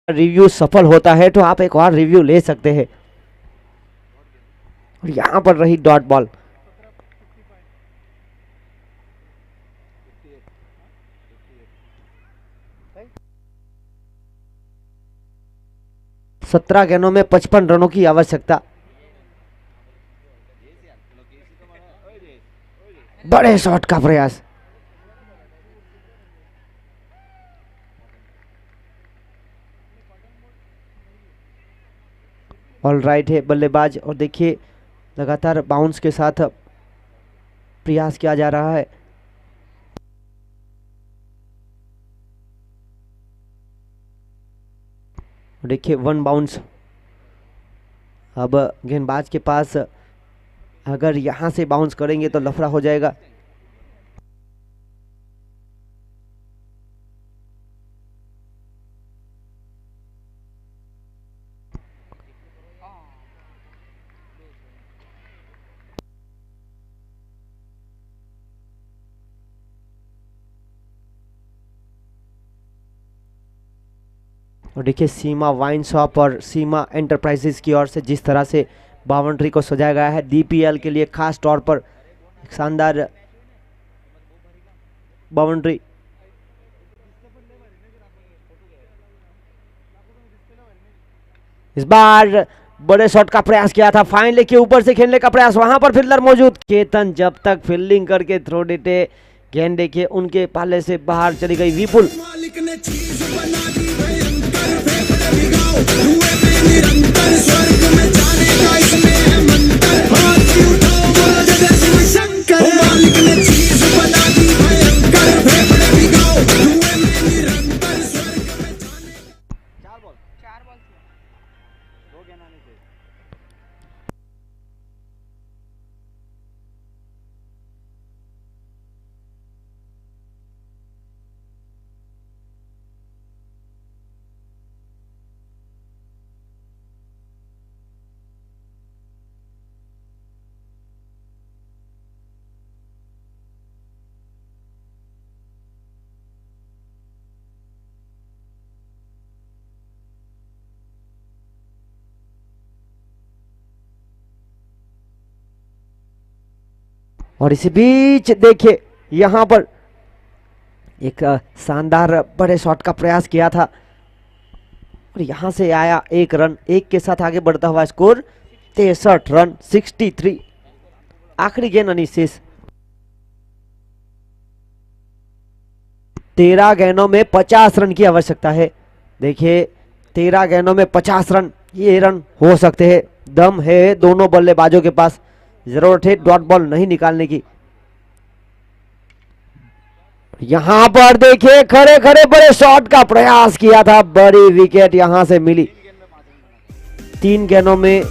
रिव्यू सफल होता है तो आप एक और रिव्यू ले सकते हैं। और यहां पर रही डॉट बॉल। सत्रह गेंदों में 55 रनों की आवश्यकता। बड़े शॉट का प्रयास। ऑल राइट है बल्लेबाज। और देखिए लगातार बाउंस के साथ प्रयास किया जा रहा है। देखिए 1 बाउंस। अब गेंदबाज के पास अगर यहाँ से बाउंस करेंगे तो लफड़ा हो जाएगा। और देखिए सीमा वाइन शॉप और सीमा एंटरप्राइजेस की ओर से जिस तरह से बाउंड्री को सजाया गया है डीपीएल के लिए खास तौर पर एक शानदार बाउंड्री। इस बार बड़े शॉट का प्रयास किया था, फाइन लेके ऊपर से खेलने का प्रयास, वहां पर फील्डर मौजूद केतन जब तक फील्डिंग करके थ्रो देते, गेंद देखिए उनके पाले से बाहर चली गई विपुल। मालिक ने चीज बना दी भयंकर, फेफड़े भिगाओ धुएं में निरंतर, स्वर्ग में जाने का इसमें है मंत्र, हाथ भी उठाओ बोलो जय शिव शंकर। मालिक ने चीज बना दी भयंकर, फेफड़े भिगाओ धुएं में निरंतर, स्वर्ग में जाने। और इसी बीच देखिए यहां पर एक शानदार बड़े शॉट का प्रयास किया था और यहां से आया एक रन, एक के साथ आगे बढ़ता हुआ स्कोर 63 रन 63। आखिरी गेंद अनिशेष 13 गेंदों में 50 रन की आवश्यकता है। देखिए 13 गेंदों में 50 रन, ये रन हो सकते हैं, दम है दोनों बल्लेबाजों के पास, जरूरत है डॉट बॉल नहीं निकालने की। यहां पर देखिए खड़े खड़े बड़े शॉट का प्रयास किया था, बड़ी विकेट यहां से मिली 3 गेंदों में।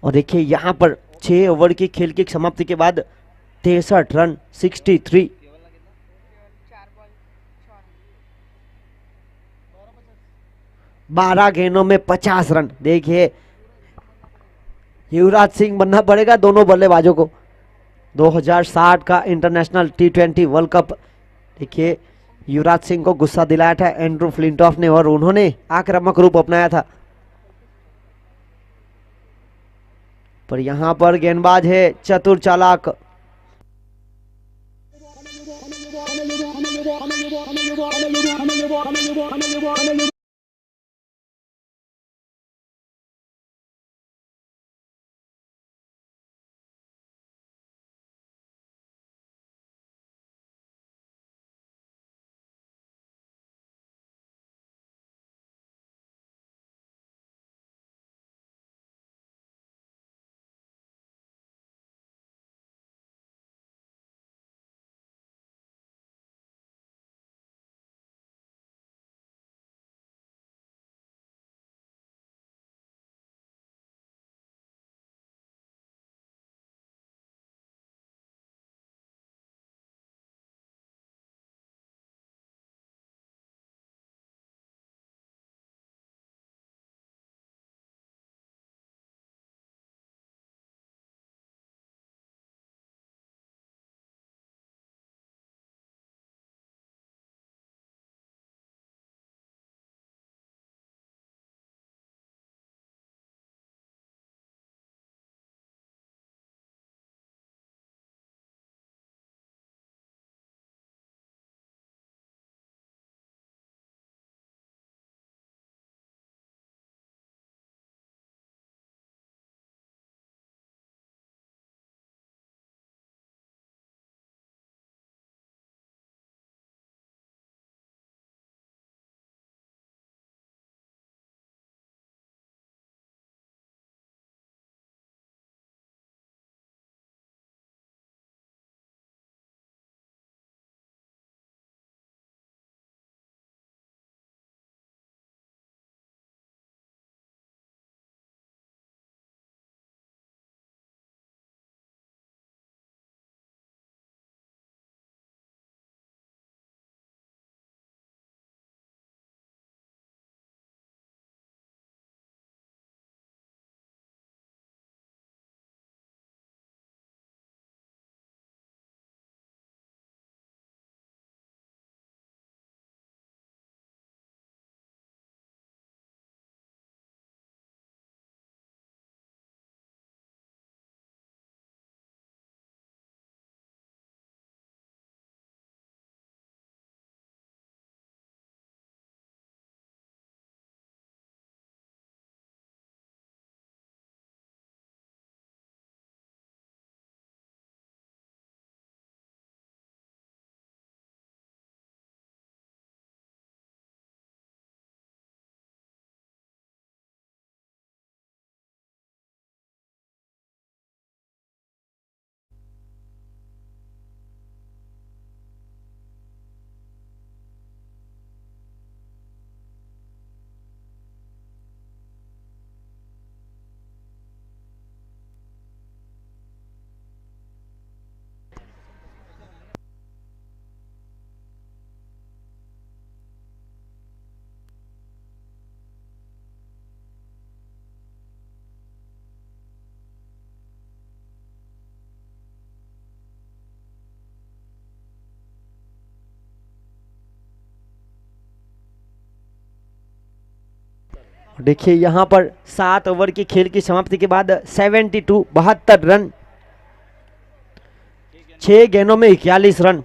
और देखिए यहां पर 6 ओवर की खेल की समाप्ति के बाद 63 रन 63। बारह गेंदों में 50 रन। देखिए युवराज सिंह बनना पड़ेगा दोनों बल्लेबाजों को। 2060 का इंटरनेशनल T20 वर्ल्ड कप, देखिए युवराज सिंह को गुस्सा दिलाया था एंड्रू फ्लिंटॉफ ने और उन्होंने आक्रामक रूप अपनाया था। पर यहां पर गेंदबाज है चतुर चालाक। देखिए यहाँ पर 7 ओवर की खेल की समाप्ति के बाद 72 रन, 6 गेंदों में 41 रन।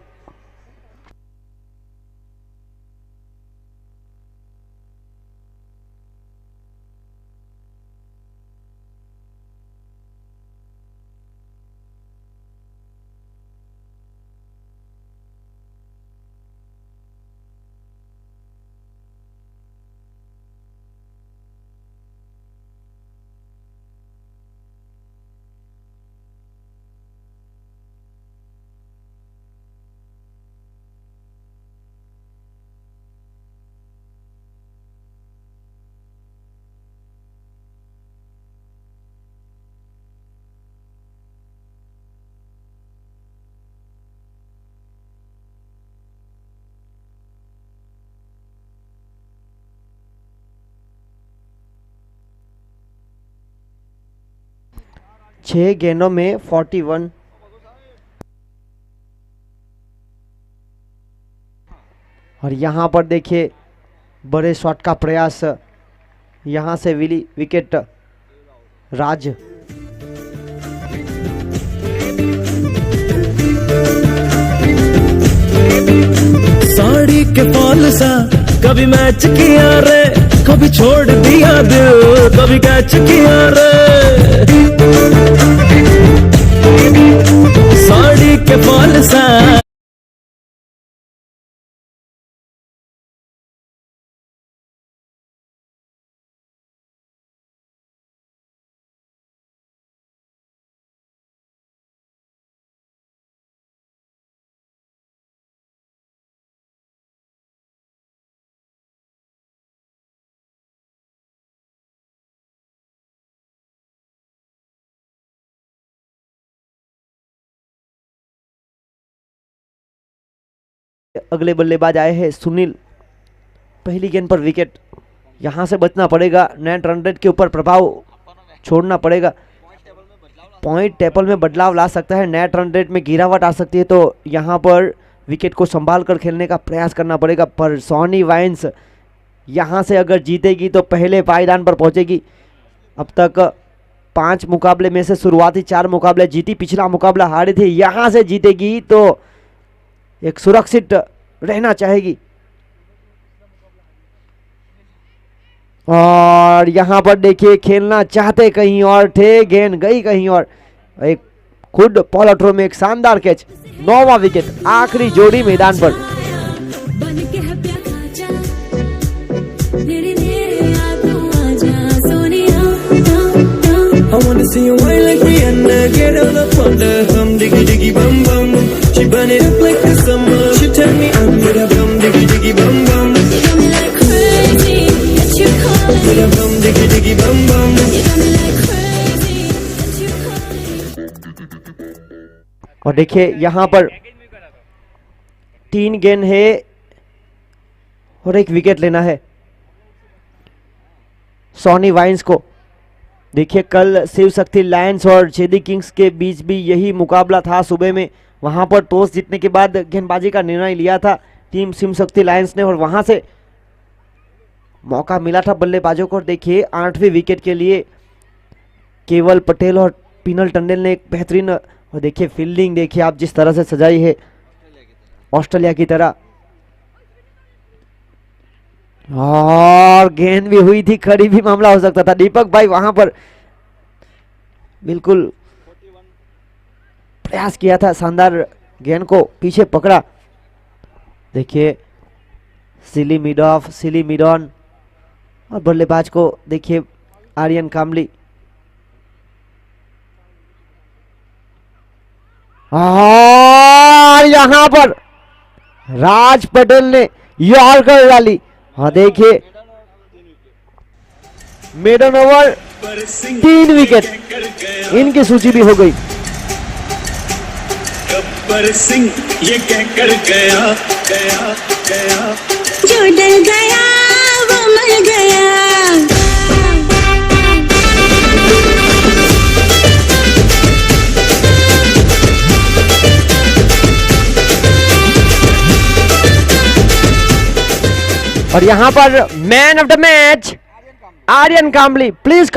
छह गेंदों में 41। और यहाँ पर देखिए बड़े शॉट का प्रयास, यहाँ से विली विकेट राज। साड़ी के फॉल सा कभी मैच किया रे, कभी छोड़ दिया दिल, कभी कैच किया रे। साड़ी के फॉल सा अगले बल्लेबाज आए हैं सुनील। पहली गेंद पर विकेट, यहां से बचना पड़ेगा, नेट रन रेट के ऊपर प्रभाव छोड़ना पड़ेगा। पॉइंट टेबल में बदलाव ला सकता है, नेट रन रेट में गिरावट आ सकती है, तो यहां पर विकेट को संभाल कर खेलने का प्रयास करना पड़ेगा। पर सॉनी वाइन्स यहां से अगर जीतेगी तो पहले पायदान पर पहुंचेगी। अब तक 5 मुकाबले में से शुरुआती 4 मुकाबले जीती, पिछला मुकाबला हारी थी, यहां से जीतेगी तो एक सुरक्षित रहना चाहेगी। और यहां पर देखिए खेलना चाहते कहीं और थे, गेंद गई कहीं और। एक खुद पॉलोट्रो में एक शानदार कैच, 9वां विकेट, आखिरी जोड़ी मैदान पर। I wanna see you whine like Rihanna, get all up on the hum, diggy diggy bum bum. She burn it up like the summer. She tell me I'm with a bum, diggy diggy bum bum. You got me like crazy, that you calling. With a bum, diggy diggy bum bum. You got me like crazy, that you calling. और देखिए यहां पर 3 गेंद है और 1 wicket लेना है सॉनी wines को। देखिए कल शिव शक्ति लायंस और चेदी किंग्स के बीच भी यही मुकाबला था सुबह में। वहां पर टॉस जीतने के बाद गेंदबाजी का निर्णय लिया था टीम शिव शक्ति लायंस ने, और वहां से मौका मिला था बल्लेबाजों को। देखिए 8वीं विकेट के लिए केवल पटेल और पिनल टंडन ने एक बेहतरीन, और देखिए फील्डिंग देखिए आप जिस तरह से सजाई है ऑस्ट्रेलिया की तरह। और गेंद भी हुई थी, खड़ी भी मामला हो सकता था। दीपक भाई वहां पर बिल्कुल प्रयास किया था, शानदार गेंद को पीछे पकड़ा। देखिए silly mid off, silly mid on, और बल्लेबाज को देखिए आर्यन कामली। और यहां पर राज पटेल ने यॉर्कर डाली। हाँ देखिए मेडन ओवर 3 विकेट, इनकी सूची भी हो गई। गब्बर सिंह ये क्या कर गया, गया गया। जो डर गया वो मर गया। और यहां पर man of the match Aryan Kambli, please